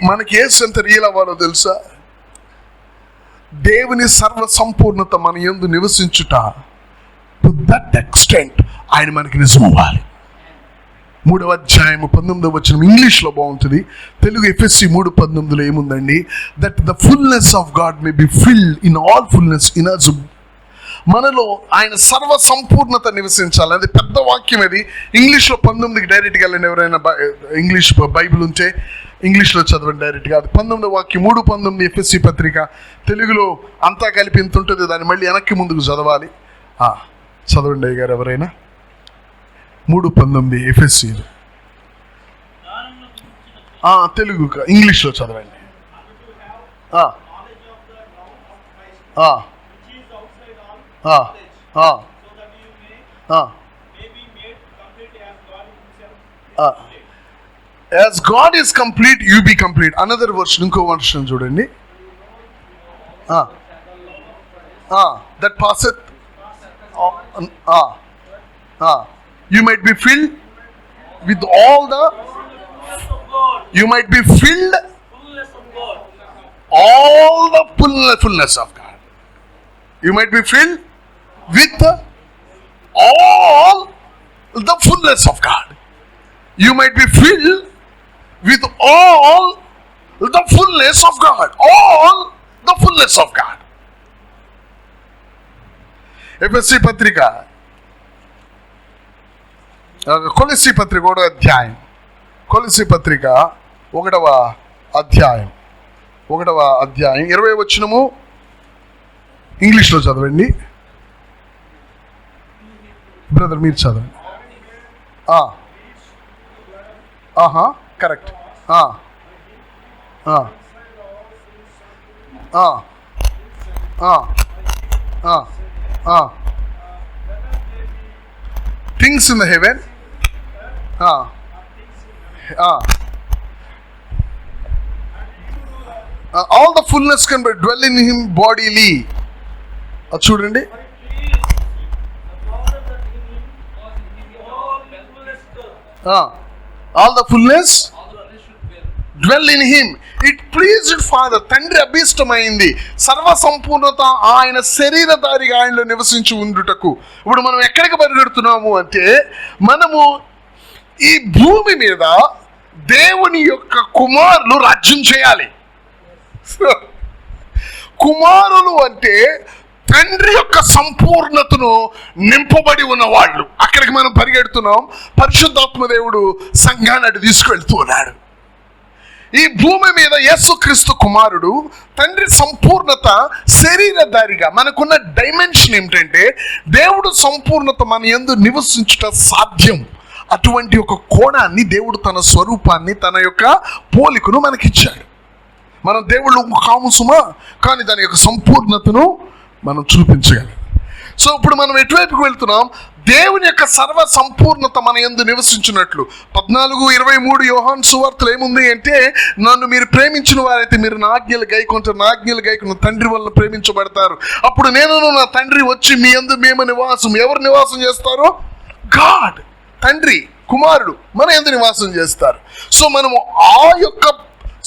మనకి యేసు ఎంత రియల్ అవ్వాలో తెలుసా? దేవుని సర్వ సంపూర్ణత మన యందు నివసించుట, టు దట్ ఎక్స్టెంట్ ఆయన మనకి నిజం అవ్వాలి. 3వ అధ్యాయం 19వ వచనం ఇంగ్లీష్లో బాగుంటుంది. తెలుగు ఎఫెసీ 3:19లో ఏముందండి? That the fullness of God may be filled in all fullness in us. మనలో ఆయన సర్వ సంపూర్ణత నివసించాలి. అది పెద్ద వాక్యం. అది ఇంగ్లీష్లో 19కి డైరెక్ట్గా వెళ్ళండి. ఎవరైనా ఇంగ్లీష్ బైబిల్ ఉంటే ఇంగ్లీష్లో చదవండి డైరెక్ట్గా. అది 19వ వాక్యం 3:19 ఎఫెసీ పత్రిక. తెలుగులో అంతా కలిపి ఇంత ఉంటుంది, దాన్ని మళ్ళీ వెనక్కి ముందుకు చదవాలి. చదవండి అయ్యగారు ఎవరైనా. 3:19 ఎఫెసీ తెలుగు ఇంగ్లీష్లో చదవండి. As God is complete, you be complete. Another version, ఇంకో version చూడండి. That passeth. You might be filled with all the. You might be filled all the fullness of God. You might be filled with all the fullness of God. You might be filled with all the fullness of God. All the fullness of God. ఎఫెసీ పత్రిక, కొలస్సీ పత్రిక 1వ అధ్యాయం. కొలస్సీ పత్రిక 1వ అధ్యాయం 20వ వచనము ఇంగ్లీష్లో చదవండి. బ్రదర్ మీరు చదవండి. Correct. Things in the heaven, all the fullness can be dwell in him bodily. అది చూడండి, all the fullness dwell in him, it pleased father. తండ్రి అభీష్టమైంది సర్వ సంపూర్ణత ఆయన శరీరధారిగా ఆయనలో నివసించి ఉండుటకు. ఇప్పుడు మనం ఎక్కడికి పరిగెడుతున్నాము అంటే, మనము ఈ భూమి మీద దేవుని యొక్క కుమారులు రాజ్యం చేయాలి. కుమారులు అంటే తండ్రి యొక్క సంపూర్ణతను నింపబడి ఉన్న వాళ్ళు. అక్కడికి మనం పరిగెడుతున్నాం. పరిశుద్ధాత్మ దేవుడు సంఘాన్ని అటు తీసుకెళ్తూ ఉన్నాడు. ఈ భూమి మీద యేసుక్రీస్తు కుమారుడు తండ్రి సంపూర్ణత శరీరధారిగా. మనకున్న డైమెన్షన్ ఏమిటంటే, దేవుడు సంపూర్ణత మన యందు నివసించుట సాధ్యం. అటువంటి ఒక కోణాన్ని దేవుడు తన స్వరూపాన్ని, తన యొక్క పోలికను మనకిచ్చాడు. మనం దేవుళ్ళు కాము సుమా, కానీ దాని యొక్క సంపూర్ణతను మనం చూపించగలం. సో ఇప్పుడు మనం ఎటువైపుకి వెళ్తున్నాం? దేవుని యొక్క సర్వ సంపూర్ణత మన యందు నివసించినట్లు. 14:23 యోహాను సువార్తలో ఏముంది అంటే, నన్ను మీరు ప్రేమించిన వారైతే మీరు నా ఆజ్ఞలు గైకొంటారు, నా ఆజ్ఞలు గైకొన్న తండ్రి వల్ల ప్రేమించబడతారు. అప్పుడు నేను నా తండ్రి వచ్చి మీ యందు మేము నివాసం. ఎవరు నివాసం చేస్తారు? గాడ్, తండ్రి కుమారుడు మన యందు నివాసం చేస్తారు. సో మనము ఆ యొక్క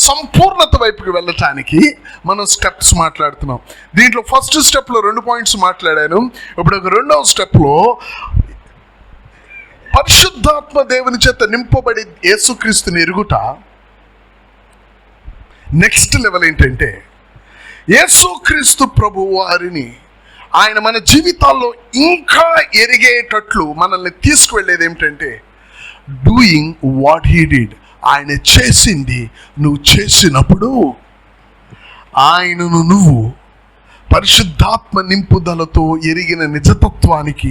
సంపూర్ణత వైపుకి వెళ్ళటానికి మనం స్టెప్స్ మాట్లాడుతున్నాం. దీంట్లో ఫస్ట్ స్టెప్లో 2 పాయింట్స్ మాట్లాడాను. ఇప్పుడు ఒక రెండవ స్టెప్లో పరిశుద్ధాత్మ దేవుని చేత నింపబడి యేసుక్రీస్తుని ఎరుగుట. నెక్స్ట్ లెవెల్ ఏంటంటే, యేసుక్రీస్తు ప్రభు వారిని ఆయన మన జీవితాల్లో ఇంకా ఎరిగేటట్లు మనల్ని తీసుకువెళ్ళేది ఏమిటంటే, డూయింగ్ వాట్ హీ డిడ్. ఆయన చేసింది నువ్వు చేసినప్పుడు ఆయనను నువ్వు పరిశుద్ధాత్మ నింపుదలతో ఎరిగిన నిజతత్వానికి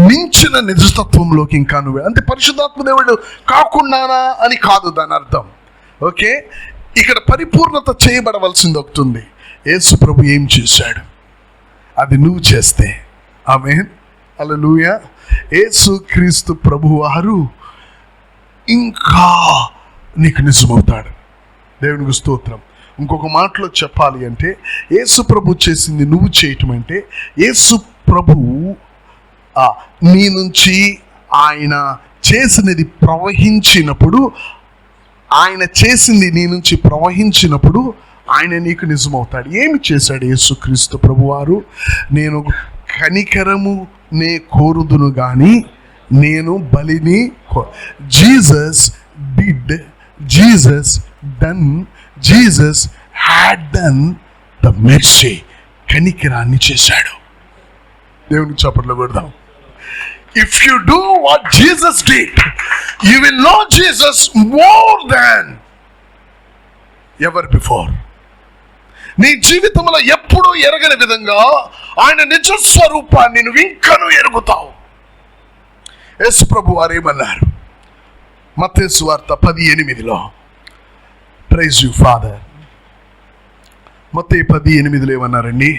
మించిన నిజతత్వంలోకి ఇంకా నువ్వే. అంటే పరిశుద్ధాత్మ దేవుడు కాకుండానా అని కాదు దాని అర్థం. ఓకే, ఇక్కడ పరిపూర్ణత చేయబడవలసింది ఒకటి ఉంది. యేసు ప్రభు ఏం చేశాడు, అది నువ్వు చేస్తే. ఆమేన్, హల్లెలూయా. యేసు క్రీస్తు ప్రభు వారు ఇంకా నీకు నిజమవుతాడు. దేవునికి స్తోత్రం. ఇంకొక మాటలో చెప్పాలి అంటే, యేసు ప్రభు చేసింది నువ్వు చేయటం అంటే, యేసు ప్రభు నీ నుంచి ఆయన చేసినది ప్రవహించినప్పుడు, ఆయన చేసింది నీ నుంచి ప్రవహించినప్పుడు ఆయన నీకు నిజమవుతాడు. ఏమి చేశాడు యేసుక్రీస్తు ప్రభువారు? నేను కనికరము నే కోరుదును గాని నేను బలిని Jesus did, Jesus done, Jesus had done the mercy. కనికరాన్ని చేశాడు. దేవునికి చప్పట్లు కొడదాం. If you do what Jesus did, you will know Jesus more than ever before. నీ జీవితంలో ఎప్పుడూ ఎరగని విధంగా ఆయన నిజ స్వరూపాన్ని నువ్వు ఇంకనూ ఎరుగుతావు. యేసు ప్రభు వారు ఏమన్నారు? మత్తయి సువార్త 10:8. Praise you father. మత్తయి 10:8 ఏమన్నారండి?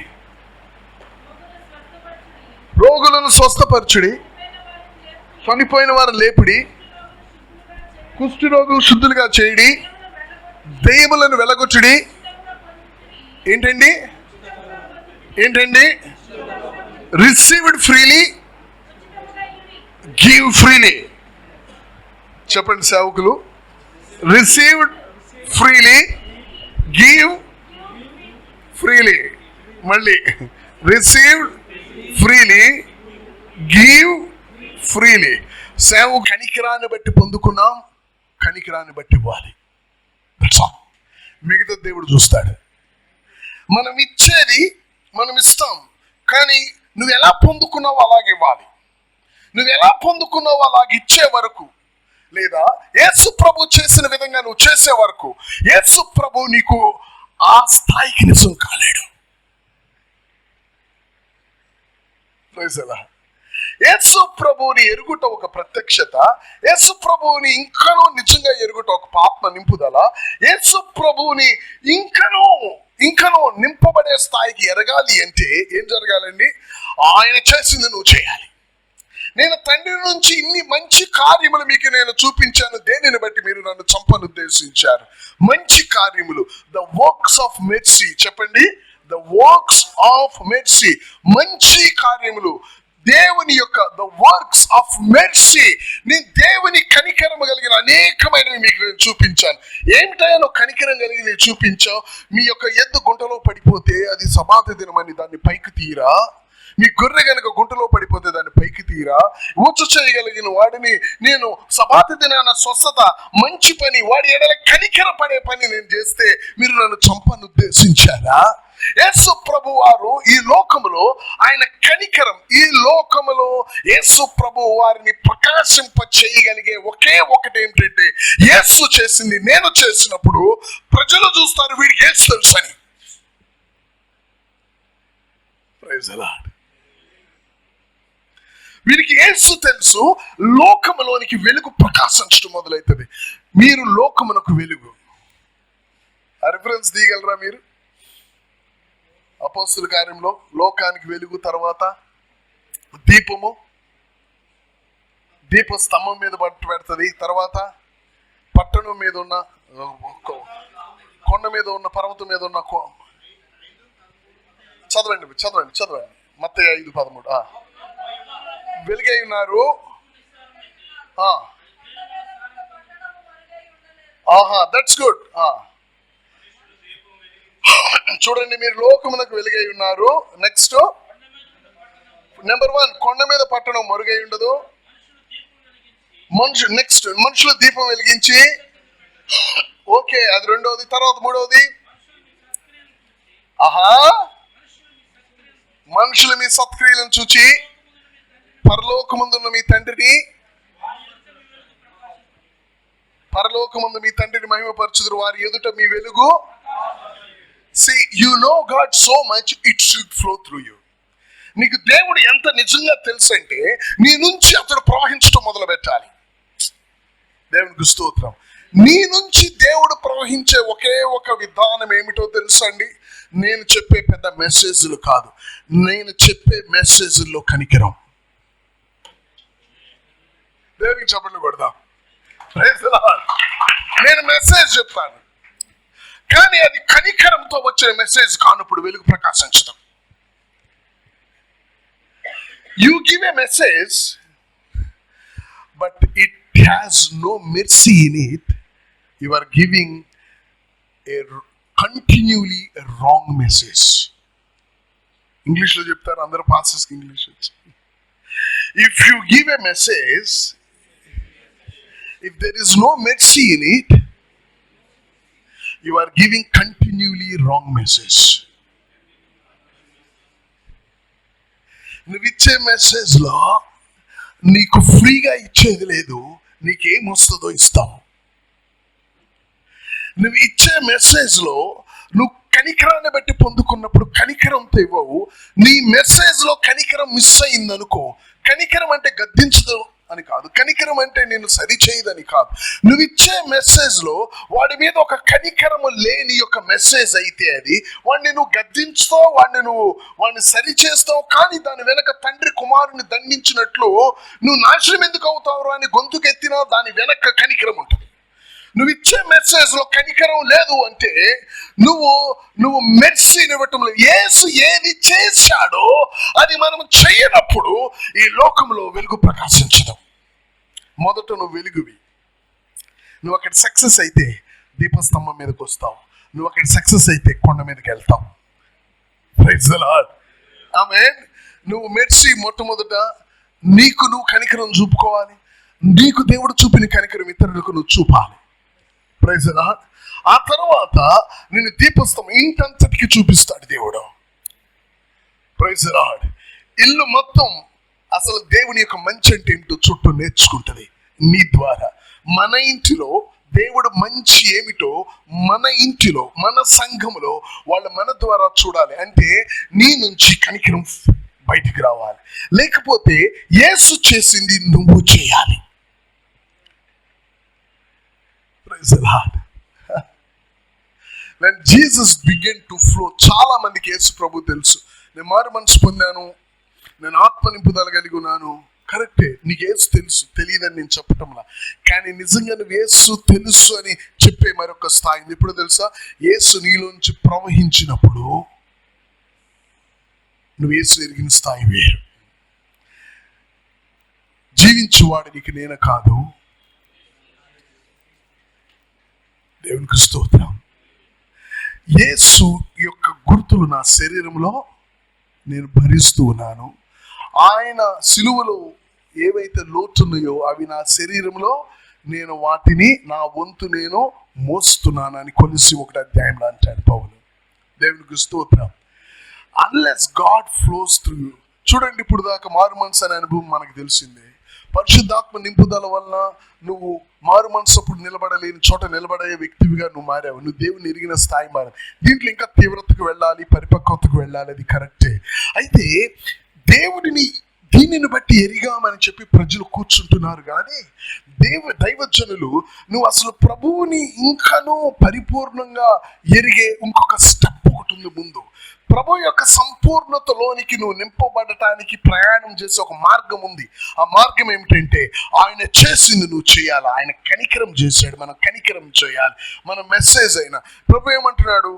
రోగులను స్వస్థపరచుడి, చనిపోయిన వారు లేపుడి, కుష్టి రోగులు శుద్ధులుగా చేయుడి, దెయ్యములను వెలగొట్టుడి. ఏంటండి? Received freely, give freely. చెప్పండి సేవకులు. Received freely, give freely. మళ్ళీ రిసీవ్డ్ ఫ్రీలీ, గివ్ ఫ్రీలీ. సేవ కనికరాన్ని బట్టి పొందుకున్నాం, కనికరాన్ని బట్టి ఇవ్వాలి. మిగతా దేవుడు చూస్తాడు. మనం ఇచ్చేది మనం ఇస్తాం, కానీ నువ్వు ఎలా పొందుకున్నావు అలాగే ఇవ్వాలి. నువ్వు ఎలా పొందుకున్నావు అలాగే ఇచ్చే వరకు, లేదా యేసు ప్రభు చేసిన విధంగా నువ్వు చేసే వరకు యేసు ప్రభు నీకు ఆ స్థాయికి నిజం కాలేడు. యేసు ప్రభువుని ఎరుగుట ఒక ప్రత్యక్షత, యేసు ప్రభువుని ఇంకనూ నిజంగా ఎరుగుట ఒక ఆత్మ నింపుదల. యేసు ప్రభువుని ఇంకనూ నింపబడే స్థాయికి ఎరగాలి అంటే ఏం జరగాలండి? ఆయన చేసింది నువ్వు చేయాలి. నేను తండ్రి నుంచి ఇన్ని మంచి కార్యములు మీకు నేను చూపించాను, దేనిని బట్టి మీరు నన్ను చంపనుద్దేశించారు? మంచి కార్యములు, ద వర్క్స్ ఆఫ్ మెర్సీ. చెప్పండి, ద వర్క్స్ ఆఫ్ మెర్సీ, మంచి కార్యములు, దేవుని యొక్క ద వర్క్స్ ఆఫ్ మెర్సీ. నేను దేవుని కనికరము కలిగిన అనేకమైనవి మీకు నేను చూపించాను. ఏమిటో కనికరం కలిగి నేను చూపించావు? మీ యొక్క ఎద్దు గుంటలో పడిపోతే అది సబాత దినమని దాన్ని పైకి తీరా? మీ గొర్రె గనుక గుంటలో పడిపోతే దాన్ని పైకి తీరా? ఊచు చేయగలిగిన వాడిని నేను సబాత దినాన స్వస్థత, మంచి పని, వాడి ఎడల కనికర పడే పని నేను చేస్తే మీరు నన్ను చంపను ఉద్దేశించారా? యేసు ప్రభు వారు ఈ లోకములో ఆయన కనికరం, ఈ లోకములో యేసు ప్రభు వారిని ప్రకాశింప చేయగలిగే ఒకే ఒకటి ఏంటంటే, యేసు చేసింది నేను చేసినప్పుడు ప్రజలు చూస్తారు వీడికి యేసు తెలుసు అని. Praise the lord. వీరికి యేసు తెలుసు, లోకములోనికి వెలుగు ప్రకాశించడం మొదలవుతుంది. మీరు లోకమునకు వెలుగు. రిఫరెన్స్ తీయగలరా మీరు? అపోస్తుల కార్యంలో లోకానికి వెలుగు, తర్వాత దీపము, దీప స్తంభం మీద పట్టు పెడుతుంది, తర్వాత పట్టణం మీద ఉన్న, కొండ మీద ఉన్న, పర్వతం మీద ఉన్న, చదవండి చదవండి చదవండి, మత్తయి 5:13. వెలుగై ఉన్నారు. That's good. చూడండి, మీరు లోకమునకు వెలుగై ఉన్నారు. నెక్స్ట్ నెంబర్ 1, కొండ మీద పట్టణం మరుగై ఉండదు. నెక్స్ట్ మనుషులు దీపం వెలిగించి, ఓకే, అది రెండవది. తర్వాత మూడవది, మనుషులు మీ సత్క్రియలను చూచి పరలోకమందున్న మీ తండ్రిని మహిమపరచుదురు, వారి ఎదుట మీ వెలుగు. See, you know God so much, it should flow through you. నీకు దేవుడు ఎంత నిజంగా తెలుసు అంటే నీ నుంచి అతడు ప్రవహించడం మొదలు పెట్టాలి. దేవునికి స్తోత్రం. నీ నుంచి దేవుడు ప్రవహించే ఒకే ఒక విధానం ఏమిటో తెలుసండి? నేను చెప్పే పెద్ద మెసేజ్లు కాదు, నేను చెప్పే మెసేజ్ల్లో కనికరం. దేవునికి చప్పట్లు కొడదాం. నేను మెసేజ్ చెప్తాను, కానీ అది కనికరంతో వచ్చే మెసేజ్ కానప్పుడు వెలుగు ప్రకాశించడం. You give a message but it has no mercy in it, you are giving a continuously wrong message. ఇంగ్లీష్లో చెప్తారు అందరూ, పాస్టర్స్కి ఇంగ్లీష్ వచ్చి. If you give a message, if there is no mercy in it, you are giving continually wrong message. నువ్వు ఇచ్చే మెసేజ్లో నీకు ఫ్రీగా ఇచ్చేది లేదు, నీకేమొస్తుందో ఇస్తావు. నువ్వు ఇచ్చే మెసేజ్లో నువ్వు కనికరాన్ని బట్టి పొందుకున్నప్పుడు కనికరంతో ఇవ్వవు. నీ మెసేజ్లో కనికరం మిస్ అయిందనుకో, కనికరం అంటే గద్దించదు అని కాదు, కనికరం అంటే నేను సరిచేయదని కాదు. నువ్వు ఇచ్చే మెసేజ్లో వాడి మీద ఒక కనికరము లేని యొక్క మెసేజ్ అయితే అది వాడిని నువ్వు గద్దించుతావు, వాడిని సరిచేస్తావు. కానీ దాని వెనక తండ్రి కుమారుని దండించినట్లు నువ్వు నాశనం ఎందుకు అవుతావు అని గొంతుకెత్తినా దాని వెనక కనికరం ఉంటుంది. నువ్వు ఇచ్చే మెసేజ్లో కనికరం లేదు అంటే నువ్వు మెర్సీని ఇవ్వటం లేదు. యేసు ఏది చేశాడో అది మనం చేయనప్పుడు ఈ లోకంలో వెలుగు ప్రకాశించడం. మొదట నువ్వు వెలుగువి. నువ్వు అక్కడ సక్సెస్ అయితే దీపస్తంభం మీదకి వస్తావు, నువ్వు అక్కడ సక్సెస్ అయితే కొండ మీదకి వెళ్తావు. Praise the lord. ఆమేన్. నువ్వు మెర్సీ మొట్టమొదట నీకు నువ్వు కనికరం చూపుకోవాలి. నీకు దేవుడు చూపిన కనికరం ఇతరులకు నువ్వు చూపాలి. Praise the Lord. ఆ తర్వాత నేను దీపస్తంభం ఇంటంతటికి చూపిస్తాడు దేవుడు. Praise the Lord. ఇల్లు మొత్తం అసలు దేవుని యొక్క మంచి అంటే ఏమిటో చుట్టూ నేర్చుకుంటది నీ ద్వారా. మన ఇంటిలో దేవుడు మంచి ఏమిటో మన ఇంటిలో, మన సంఘములో వాళ్ళు మన ద్వారా చూడాలి. అంటే నీ నుంచి కనికరం బయటికి రావాలి. లేకపోతే యేసు చేసింది నువ్వు చేయాలి. Praise the Lord. When Jesus began to flow, చాలా మందికి యేసు ప్రభు తెలుసు. నేను మారు మనసు పొందాను, నేను ఆత్మ నింపుదల కలిగి ఉన్నాను, కరెక్టే, నీకు యేసు తెలుసు, తెలియదని నేను చెప్పటంలా. కానీ నిజంగా నువ్వు యేసు తెలుసు అని చెప్పే మరొక స్థాయి ఇప్పుడు తెలుసా, యేసు నీలోంచి ప్రవహించినప్పుడు నువ్వు యేసు ఎరిగిన స్థాయి వేరు. జీవించువాడు నీకు నేను కాదు. దేవునికి స్తోత్రం. యేసు యొక్క గుర్తులు నా శరీరంలో నేను భరిస్తూ ఉన్నాను. ఆయన సిలువలో ఏవైతే లోటున్నాయో అవి నా శరీరంలో నేను వాటిని నా వంతు నేను మోస్తున్నాను అని కొలిసి 1వ అధ్యాయంలో అంటాడు పౌలు. దేవునికి స్తోత్రం. Unless God flows through you. చూడండి, ఇప్పుడు దాకా మారు మనసు అనే అనుభవం మనకు తెలిసిందే. పరిశుద్ధాత్మ నింపుదల వలన నువ్వు మారు మనసు అప్పుడు నిలబడలేని చోట నిలబడే వ్యక్తివిగా నువ్వు మారావు. నువ్వు దేవుని ఎరిగిన స్థాయి మారావు. దీంట్లో ఇంకా తీవ్రతకు వెళ్ళాలి, పరిపక్వతకు వెళ్ళాలి, అది కరెక్టే. అయితే దేవుడిని దీనిని బట్టి ఎరిగామని చెప్పి ప్రజలు కూర్చుంటున్నారు. కానీ దైవజనులు నువ్వు అసలు ప్రభువుని ఇంకనూ పరిపూర్ణంగా ఎరిగే ఇంకొక స్టెప్ ఒకటి ఉంది ముందు. ప్రభు యొక్క సంపూర్ణతలోనికి నువ్వు నింపబడటానికి ప్రయాణం చేసే ఒక మార్గం ఉంది. ఆ మార్గం ఏమిటంటే ఆయన చేసింది నువ్వు చేయాలి. ఆయన కనికరం చేశాడు, మనం కనికరం చేయాలి. మన మెసేజ్ అయినా ప్రభు ఏమంటున్నాడు,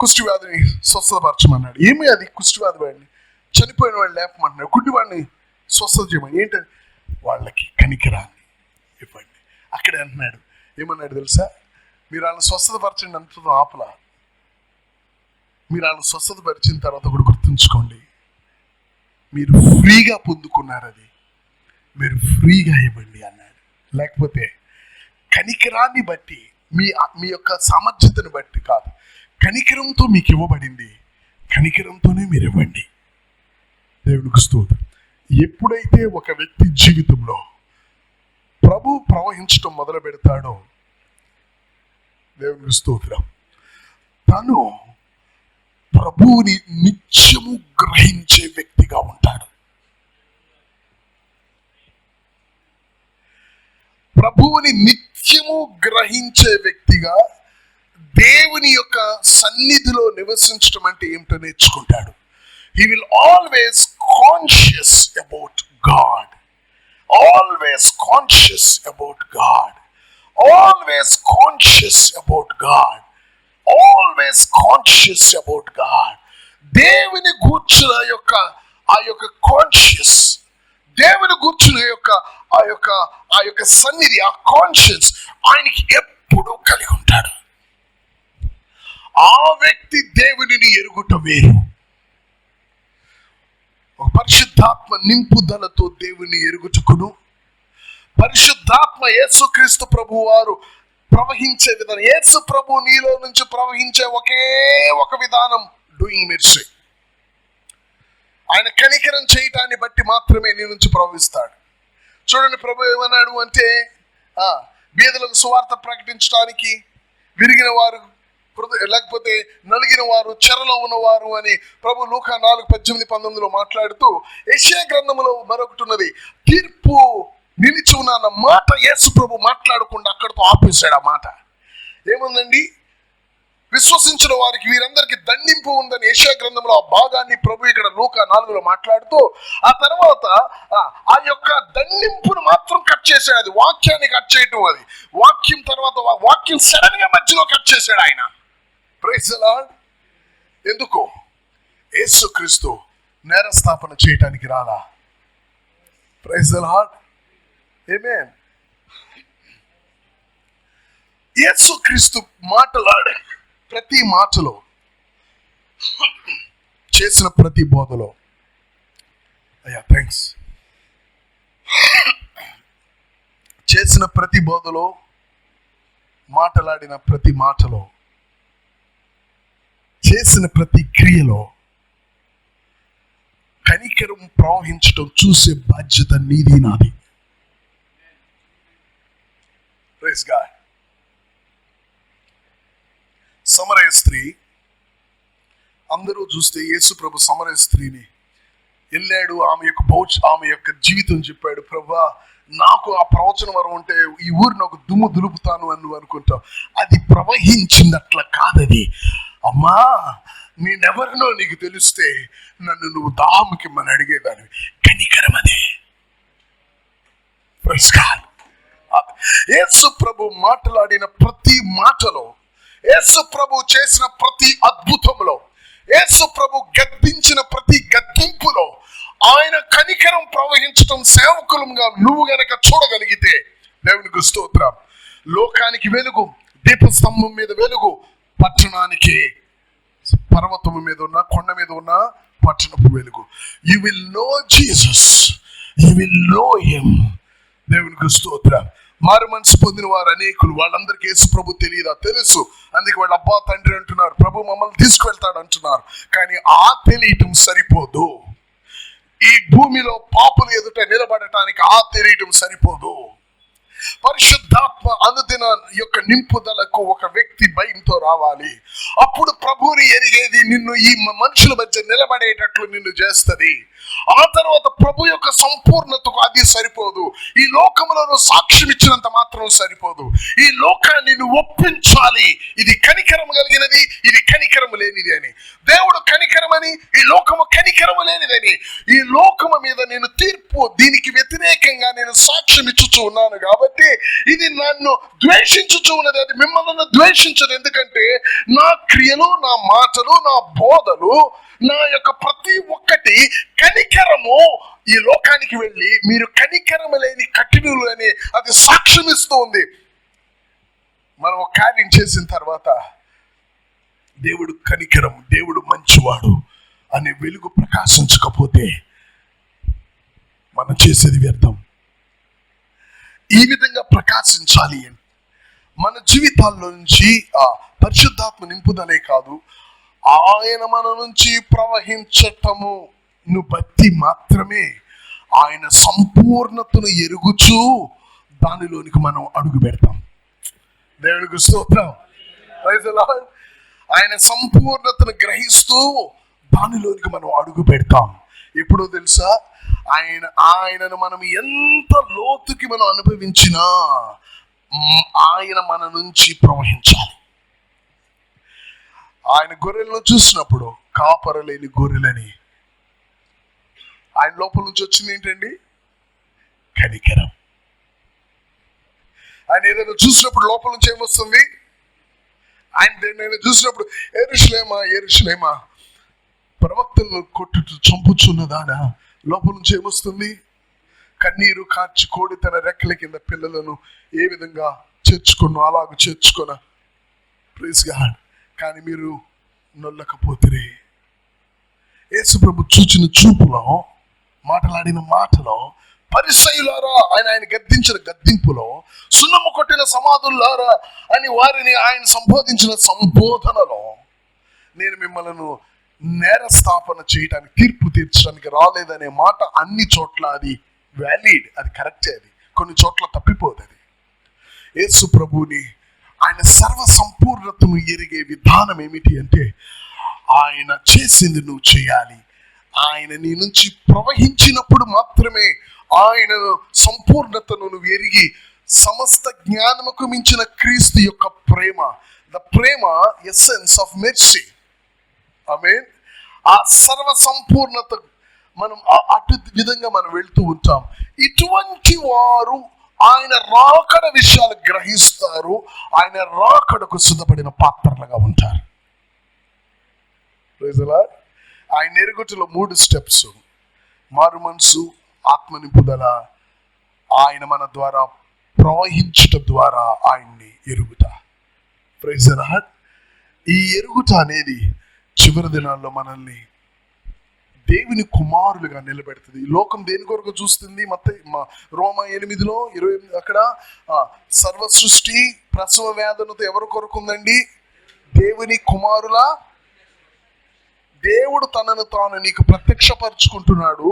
కుష్ఠవ్యాధిని స్వస్థపరచమన్నాడు. ఏమి అది కుష్ఠవ్యాధి వాడిని, చనిపోయిన వాడిని లేపమంటున్నాడు, గుడ్డివాడిని స్వస్థత చేయమని. ఏంటంటే వాళ్ళకి కనికరాన్ని ఇవ్వండి. అక్కడే అంటున్నాడు, ఏమన్నాడు తెలుసా, మీరు వాళ్ళని స్వస్థతపరచండి అంటున్నాం ఆపలా. మీరు వాళ్ళని స్వస్థతపరిచిన తర్వాత కూడా గుర్తుంచుకోండి, మీరు ఫ్రీగా పొందుకున్నారు, అది మీరు ఫ్రీగా ఇవ్వండి అన్నాడు. లేకపోతే కనికరాన్ని బట్టి మీ యొక్క సామర్థ్యతను బట్టి కాదు, కనికరంతో మీకు ఇవ్వబడింది, కనికరంతోనే మీరు ఇవ్వండి. దేవునికి స్తోత్రం. ఎప్పుడైతే ఒక వ్యక్తి జీవితంలో ప్రభు ప్రవహించడం మొదలు పెడతాడో, దేవునికి స్తోత్రం, తను ప్రభువుని నిత్యము గ్రహించే వ్యక్తిగా ఉంటాడు. ప్రభువుని నిత్యము గ్రహించే వ్యక్తిగా దేవుని యొక్క సన్నిధిలో నివసించడం అంటే ఏమిటో నేర్చుకుంటాడు. He will always conscious about God. Always conscious about God. Always conscious about God. Always conscious about God. దేవుని గూర్చిన యొక్క ఆ యొక్క కాన్షియస్, దేవుని గూర్చిన యొక్క ఆ యొక్క సన్నిధి, ఆ కాన్షియస్ ఆయనకి ఎప్పుడూ కలిగి ఉంటాడు. ఆ వ్యక్తి దేవునిని ఎరుగుట వేరు. పరిశుద్ధాత్మ నింపుదలతో దేవుని ఎరుగుటకును, పరిశుద్ధాత్మ యేసుక్రీస్తు ప్రభు వారు ప్రవహించే విధానం, యేసు ప్రభు నీలో నుంచి ప్రవహించే ఒకే ఒక విధానం, డూయింగ్ మెర్సీ. ఆయన కనికరం చేయటాన్ని బట్టి మాత్రమే నీ నుంచి ప్రవహిస్తాడు. చూడండి, ప్రభు ఏమన్నాడు అంటే, బీదలకు సువార్త ప్రకటించడానికి, విరిగిన వారు లేకపోతే నలిగిన వారు, చెరలో ఉన్నవారు అని ప్రభు లూకా 4:18-19 మాట్లాడుతూ, యెషయా గ్రంథములో మరొకటి ఉన్నది, తీర్పు నిలిచి ఉన్న మాట యేసు ప్రభు మాట్లాడకుండా అక్కడితో ఆపేశాడు. ఆ మాట ఏముందండి, విశ్వసించిన వారికి వీరందరికీ దండింపు ఉందని యెషయా గ్రంథంలో ఆ భాగాన్ని ప్రభు ఇక్కడ లూకా 4 మాట్లాడుతూ, ఆ తర్వాత ఆ యొక్క దండింపును మాత్రం కట్ చేశాడు. అది వాక్యాన్ని కట్ చేయటం, అది వాక్యం తర్వాత వాక్యం సడన్ గా మధ్యలో కట్ చేశాడు ఆయన. Praise the Lord. ఎందుకు? యేసుక్రీస్తు నేరస్థాపన చేయటానికి రాలా. Praise the lord. ఆమేన్. యేసుక్రీస్తు మాట్లాడే ప్రతి మాటలో, చేసిన ప్రతి బోధలో, థ్యాంక్స్, చేసిన ప్రతి బోధలో, మాట్లాడిన ప్రతి మాటలో, చేసిన ప్రతి క్రియలో కనికరం ప్రవహించడం చూసే బాధ్యత నీది, నాది. Praise God. సమరయ స్త్రీ, అందరూ చూస్తే యేసు ప్రభు సమరయ స్త్రీని వెళ్ళాడు, ఆమె యొక్క జీవితం చెప్పాడు. ప్రభా, నాకు ఆ ప్రవచన వరం ఉంటే ఈ ఊరిని ఒక దుమ్ము దులుపుతాను అని నువ్వు అనుకుంటావు. అది ప్రవహించినట్ల కాదది. అమ్మా, నేనెవరినో నీకు తెలిస్తే నన్ను నువ్వు దాహముకిమ్మని అడిగేదాన్ని. కనికరం అదే. Praise God. యేసు ప్రభు మాట్లాడిన ప్రతి మాటలో, యేసు ప్రభు చేసిన ప్రతి అద్భుతంలో, యేసు ప్రభు గద్దించిన ప్రతి గద్దింపులో ఆయన కనికరం ప్రవహించడం సేవకులంగా నువ్వు గనక చూడగలిగితే దేవునికి స్తోత్రం. లోకానికి వెలుగు, దీపస్తంభం మీద వెలుగు, పట్టణానికి పర్వతం మీద ఉన్న, కొండ మీద ఉన్న పట్టణపు వెలుగు. You will know Jesus, you will know him. దేవునికి స్తోత్రం. మారు మనసు పొందిన వారు అనేకులు, వాళ్ళందరికీ యేసు ప్రభు తెలియదా? తెలుసు. అందుకే వాళ్ళ అబ్బా తండ్రి అంటున్నారు, ప్రభు మమ్మల్ని తీసుకువెళ్తాడు అంటున్నారు. కానీ ఆ తెలియటం సరిపోదు. ఈ భూమిలో పాపులు ఎదుట నిలబడటానికి ఆ తెలియటం సరిపోదు. పరిశుద్ధాత్మ అనుదిన యొక్క నింపుదలకు ఒక వ్యక్తి భయంతో రావాలి. అప్పుడు ప్రభువుని ఎరిగేది నిన్ను ఈ మనుషుల మధ్య నిలబడేటట్లు నిన్ను చేస్తుంది. ఆ తర్వాత ప్రభు యొక్క సంపూర్ణతకు అది సరిపోదు. ఈ లోకములో సాక్ష్యం ఇచ్చినంత మాత్రం సరిపోదు. ఈ లోకాన్ని నువ్వు ఒప్పించాలి, ఇది కనికరం కలిగినది, ఇది కనికరము లేనిది అని. దేవుడు కనికరమని, ఈ లోకము కనికరము లేనిదని. ఈ లోకము మీద నేను తీర్పు, దీనికి వ్యతిరేకంగా నేను సాక్ష్యం ఇచ్చుచూ ఉన్నాను కాబట్టి ఇది నన్ను ద్వేషించుచూ ఉన్నది. అది మిమ్మల్ని ద్వేషించదు. ఎందుకంటే నా క్రియలు, నా మాటలు, నా బోధలు, నా యొక్క ప్రతి ఒక్కటి కనికరము ఈ లోకానికి వెళ్ళి మీరు కనికరము లేని కఠినులు అని అది సాక్ష్యం ఇస్తూ ఉంది. మనం ఒక కార్యం చేసిన తర్వాత దేవుడు కనికరం, దేవుడు మంచివాడు అనే వెలుగు ప్రకాశించకపోతే మనం చేసేది వ్యర్థం. ఈ విధంగా ప్రకాశించాలి అని మన జీవితాల్లో నుంచి ఆ పరిశుద్ధాత్మ నింపుదలే కాదు, ఆయన మన నుంచి ప్రవహించటము బట్టి మాత్రమే ఆయన సంపూర్ణతను ఎరుగుచూ దానిలోనికి మనం అడుగు పెడతాం. దేవునికి స్తోత్రం. ఆయన సంపూర్ణతను గ్రహిస్తూ దానిలోనికి మనం అడుగు పెడతాం. ఎప్పుడో తెలుసా? ఆయనను మనం ఎంత లోతుకి మనం అనుభవించినా ఆయన మన నుంచి ప్రవహించాలి. ఆయన గొర్రెలను చూసినప్పుడు కాపరలేని గొర్రెలని, ఆయన లోపల నుంచి వచ్చింది ఏంటండి? కనికరం. ఆయన ఏదైనా చూసినప్పుడు లోపల నుంచి ఏమొస్తుంది? ఆయన చూసినప్పుడు యెరూషలేమా యెరూషలేమా ప్రవక్తలను కొట్టుతూ చంపుచున్నదానా, లోపల నుంచి ఏమొస్తుంది? కన్నీరు కార్చి కోడి తన రెక్కల కింద పిల్లలను ఏ విధంగా చేర్చుకున్నా అలాగ చేర్చుకున్న. Praise God. కానీ మీరు నొల్లకపోతే, యేసు ప్రభు చూచిన చూపులో, మాట్లాడిన మాటలో, పరిసయ్యులారా ఆయన గద్దించిన గద్దింపులో, సున్నము కొట్టిన సమాధులారా అని వారిని ఆయన సంబోధించిన సంబోధనలో, నేను మిమ్మల్ని నేరస్థాపన చేయడానికి, తీర్పు తీర్చడానికి రాలేదనే మాట అన్ని చోట్ల అది వ్యాలిడ్, అది కరెక్టే. అది కొన్ని చోట్ల తప్పిపోదు. అది యేసు ప్రభుని ఆయన సర్వ సంపూర్ణతను ఎరిగే విధానం ఏమిటి అంటే, ఆయన చేసింది నువ్వు చేయాలి. ఆయన నీ నుంచి ప్రవహించినప్పుడు మాత్రమే ఆయన సంపూర్ణతను నువ్వు ఎరిగి, సమస్త జ్ఞానముకు మించిన క్రీస్తు యొక్క ప్రేమ, ద ప్రేమ ఎసెన్స్ ఆఫ్ మెర్సీ, ఆమేన్, ఆ సర్వ సంపూర్ణత మనం అటు విధంగా మనం వెళ్తూ ఉంటాం. ఇటువంటి వారు ఆయన రాకడ విషయాలు గ్రహిస్తారు, ఆయన రాకడకు సిద్ధపడిన పాత్రలుగా ఉంటారు. ఆయన ఎరుగుటలో 3 స్టెప్స్: మారు మనసు, ఆత్మ నింపుదల, ఆయన మన ద్వారా ప్రవహించటం ద్వారా ఆయన్ని ఎరుగుట. Praise the lord. ఈ ఎరుగుట అనేది చివరి దినాల్లో మనల్ని దేవుని కుమారులుగా నిలబెడుతుంది. ఈ లోకం దేని కొరకు చూస్తుంది? రోమా 8:28 అక్కడ సర్వ సృష్టి ప్రసవ వేదనతో ఎవరి కొరకు ఉందండి? దేవుని కుమారుల. దేవుడు తనను తాను నీకు ప్రత్యక్షపరచుకుంటున్నాడు.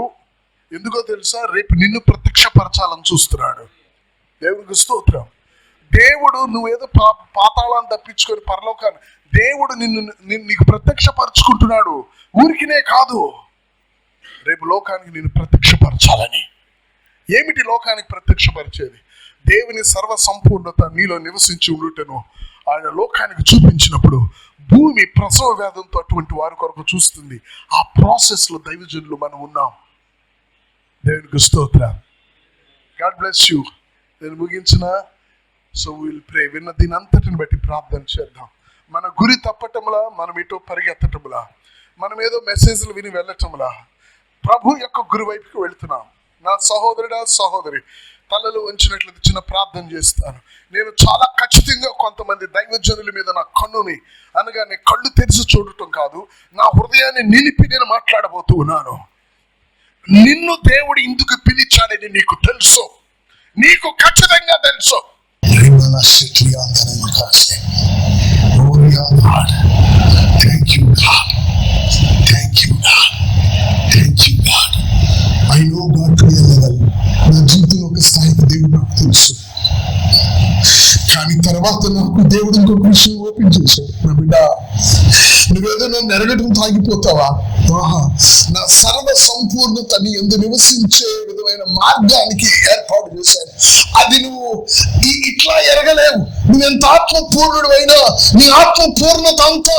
ఎందుకో తెలుసా? రేపు నిన్ను ప్రత్యక్షపరచాలని చూస్తున్నాడు. దేవునికి స్తోత్రం. దేవుడు నువ్వేదో పాతాళాన్ని తప్పించుకొని పరలోకాన్ని, దేవుడు నీకు ప్రత్యక్షపరచుకుంటున్నాడు. ఊరికినే కాదు, రేపు లోకానికి నేను ప్రత్యక్షపరచాలని. ఏమిటి లోకానికి ప్రత్యక్షపరిచేది? దేవుని సర్వ సంపూర్ణత నీలో నివసించి ఉండుటను ఆయన లోకానికి చూపించినప్పుడు భూమి ప్రసవ వేదంతో అటువంటి వారి కొరకు చూస్తుంది. ఆ ప్రాసెస్ లో దైవజనులు మనం ఉన్నాం. దేవునికి స్తోత్రం. God bless you. నేను ముగించిన. So will pray. విన్న దీని అంతటిని బట్టి ప్రార్థన చేద్దాం. మన గురి తప్పటంలా, మనం ఇటో పరిగెత్తటంలా, మనం ఏదో మెసేజ్లు విని వెళ్ళటంలా ప్రభు యొక్క గురి వైపుకి వెళుతున్నాం. నా సహోదరుడా, సహోదరి, తలలో ఉంచినట్లయితే చిన్న ప్రార్థన చేస్తాను. నేను చాలా ఖచ్చితంగా కొంతమంది దైవజనుల మీద నా కన్నుని అనగానే కళ్ళు తెరిచి చూడటం కాదు, నా హృదయాన్ని నిలిపి నేను మాట్లాడబోతూ ఉన్నాను. నిన్ను దేవుడు ఇందుకు పిలిచాడని నీకు తెలుసు, నీకు ఖచ్చితంగా తెలుసు. నా జీవితంలో ఒక స్థాయికి దేవుడు నాకు తెలుసు. కానీ తర్వాత నాకు దేవుడు ఇంకొక విషయం ఓపెన్ చేశాడు. నా బిడ్డ, నువ్వేదో నన్ను ఎరగటం తాగిపోతావా? నా సర్వ సంపూర్ణత నీ యందు నివసించే విధమైన మార్గానికి ఏర్పాటు చేశాను. అది నువ్వు ఇట్లా ఎరగలేవు. నువ్వెంత ఆత్మపూర్ణుడు అయినా నీ ఆత్మపూర్ణత అంతా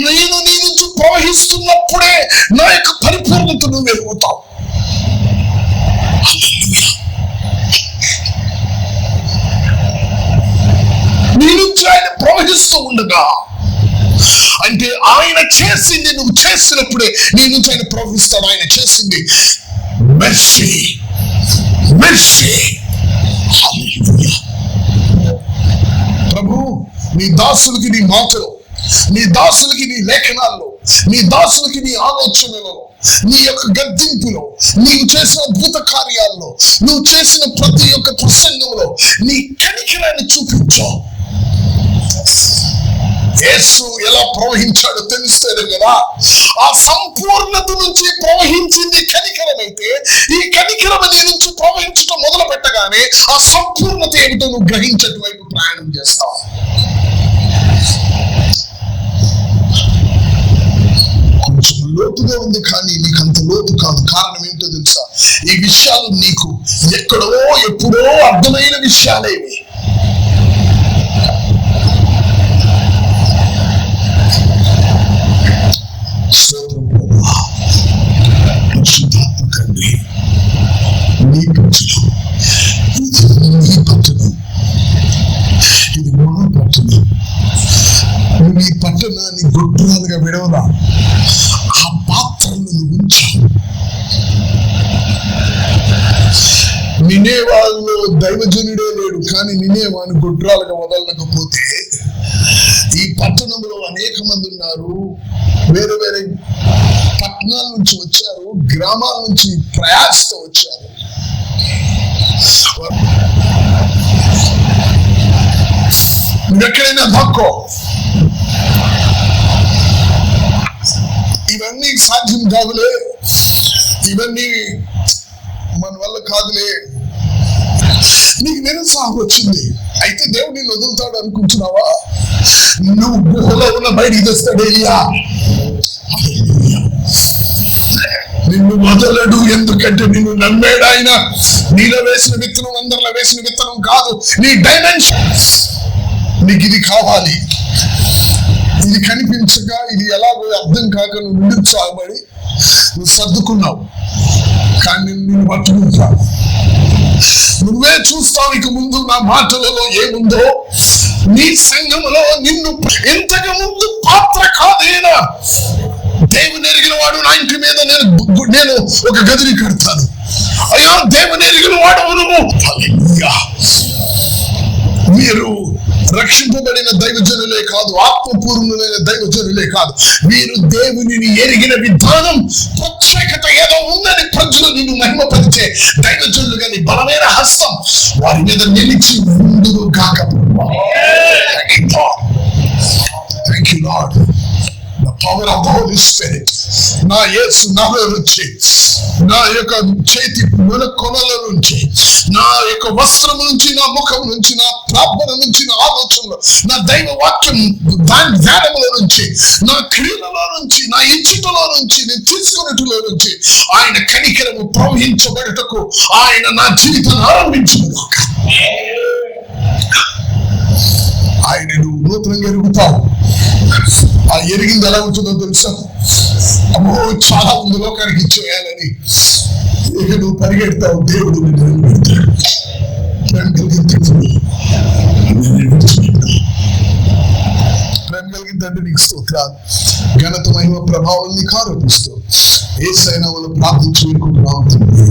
నేను నీ నుంచి ప్రవహిస్తున్నప్పుడే నా యొక్క పరిపూర్ణత నువ్వు ఎరుగుతావు. నీ నుంచి ఆయన ప్రవహిస్తూ ఉండగా, అంటే ఆయన చేసింది నువ్వు చేసినప్పుడే నీ నుంచి ఆయన ప్రవహిస్తాడు. ఆయన చేసింది మెర్సీ, మెర్సీ. ప్రభు, నీ దాసులకి నీ మాటలో, నీ దాసులకి నీ లేఖనాల్లో, నీ దాసులకి నీ ఆలోచనలలో, నీ యొక్క గద్దింపులో, నీవు చేసిన అద్భుత కార్యాల్లో, నువ్వు చేసిన ప్రతి ఒక్క ప్రసంగంలో నీ కనికరాన్ని చూపించు. యేసు ఎలా ప్రవహించాడో తెలుస్తేనే కదా. ఆ సంపూర్ణత నుంచి ప్రవహించింది కనికరమైతే, ఈ కనికరం నీ నుంచి ప్రవహించడం మొదలు పెట్టగానే ఆ సంపూర్ణత ఏమిటో నువ్వు గ్రహించడం వైపు ప్రయాణం చేస్తావు. కొంచెం లోతుగా ఉంది, కానీ నీకు అంత లోతు కాదు. కారణం ఏంటో తెలుసా? ఈ విషయాలు నీకు ఎక్కడో ఎప్పుడో అర్థమైన విషయాలేవి. పరిశుద్ధాత్మ తండ్రి, నీ పట్టణం, నీ పట్టణం, ఇది మా పట్టణం. నువ్వు ఈ పట్టణాన్ని గొడ్రాలుగా విడవలా, ఆ పాత్రలను ఉంచావు. నినేవాలో దైవజనుడే లేడు, కానీ నినేవాని గొడ్రాలుగా వదలకపోతే ఈ పట్టణంలో అనేక మంది ఉన్నారు. వేరే వేరే పట్టణాల నుంచి వచ్చారు, గ్రామాల నుంచి ప్రయాసతో వచ్చారు. నువ్వెక్కడైనా దక్కో, ఇవన్నీ సాధ్యం కాదులే, ఇవన్నీ మన వల్ల కాదులే, నీకు నిరుత్సాహం వచ్చింది. అయితే దేవుడు నిన్ను వదులుతాడు అనుకుంటున్నావా? నువ్వు గుహలో ఉన్న బయటికి తెస్తాడు ఎలియా. నిన్ను వదలడు, ఎందుకంటే నిన్ను నమ్మాడు ఆయన. నీలో వేసిన విత్తనం అందరిలో వేసిన విత్తనం కాదు. నీ డైమెన్షన్, నీకు ఇది కావాలి, ఇది కనిపించక, ఇది ఎలాగో అర్థం కాక నువ్వు నిరుత్సాహపడి నువ్వు సర్దుకున్నావు. కానీ నిన్ను పట్టుకుంటా, నువ్వే చూస్తావు ఇక ముందు నా మాటలలో ఏముందో. నీ సంఘములో నిన్ను ఇంతకు ముందు పాత్ర కాదేనా? దేవుని ఎరిగిన వాడు నా ఇంటి మీద నేను ఒక గదిని కడతాను. అయ్యా, దేవుని ఎరిగిన వాడు నువ్వు. మీరు రక్షింపబడిన దైవజనులే కాదు, ఆత్మపూర్ణులైన దైవజనులే కాదు, మీరు దేవునిని ఎరిగిన విధానం, ప్రత్యేకత ఏదో ఉందని ప్రజలు నిన్ను మహిమపరిచే దైవజనులుగా నీ బలమైన హస్తం వారి మీద నిలిచి ముందుకు కాక. Thank you, Lord. The power of the Holy Spirit. నా యేసు నాలో నుంచి, నా యొక్క చేతి కొనల నుంచి, నా యొక్క వస్త్రం నుంచి, నా ముఖం నుంచి, నా ప్రార్థన నుంచి, నా ఆలోచనలో, నా దైవ వాక్యం ధ్యానముల నుంచి, నా క్రియలలో నుంచి, నా ఇచ్చుటలో నుంచి, నేను తీసుకున్నట్టులో నుంచి ఆయన కనికరము ప్రవహించబడుటకు ఆయన నా జీవితాన్ని ఆరంభించును. ఆయన నువ్వు నూతనంగా ఎరుగుతావు. ఆ ఎరిగింది ఎలా ఉంటుందో తెలుసా? అమ్మో, చాలా ఉంది లోకానికి ఇచ్చేయాలని. ఇక నువ్వు పరిగెడతావు, దేవుడు నిన్ను నిలబెడతాడు. ప్రేమ కలిగిన తండ్రి నేను విడిచిపెట్టాను. ప్రేమ కలిగిన తండ్రి నీకు స్తోత్రాలు, ఘనత మహిమ ప్రభావం నీకు ఆరోపిస్తూ యేసయ్య నామములో ప్రార్థించి వేడుకుంటున్నాము తండ్రి.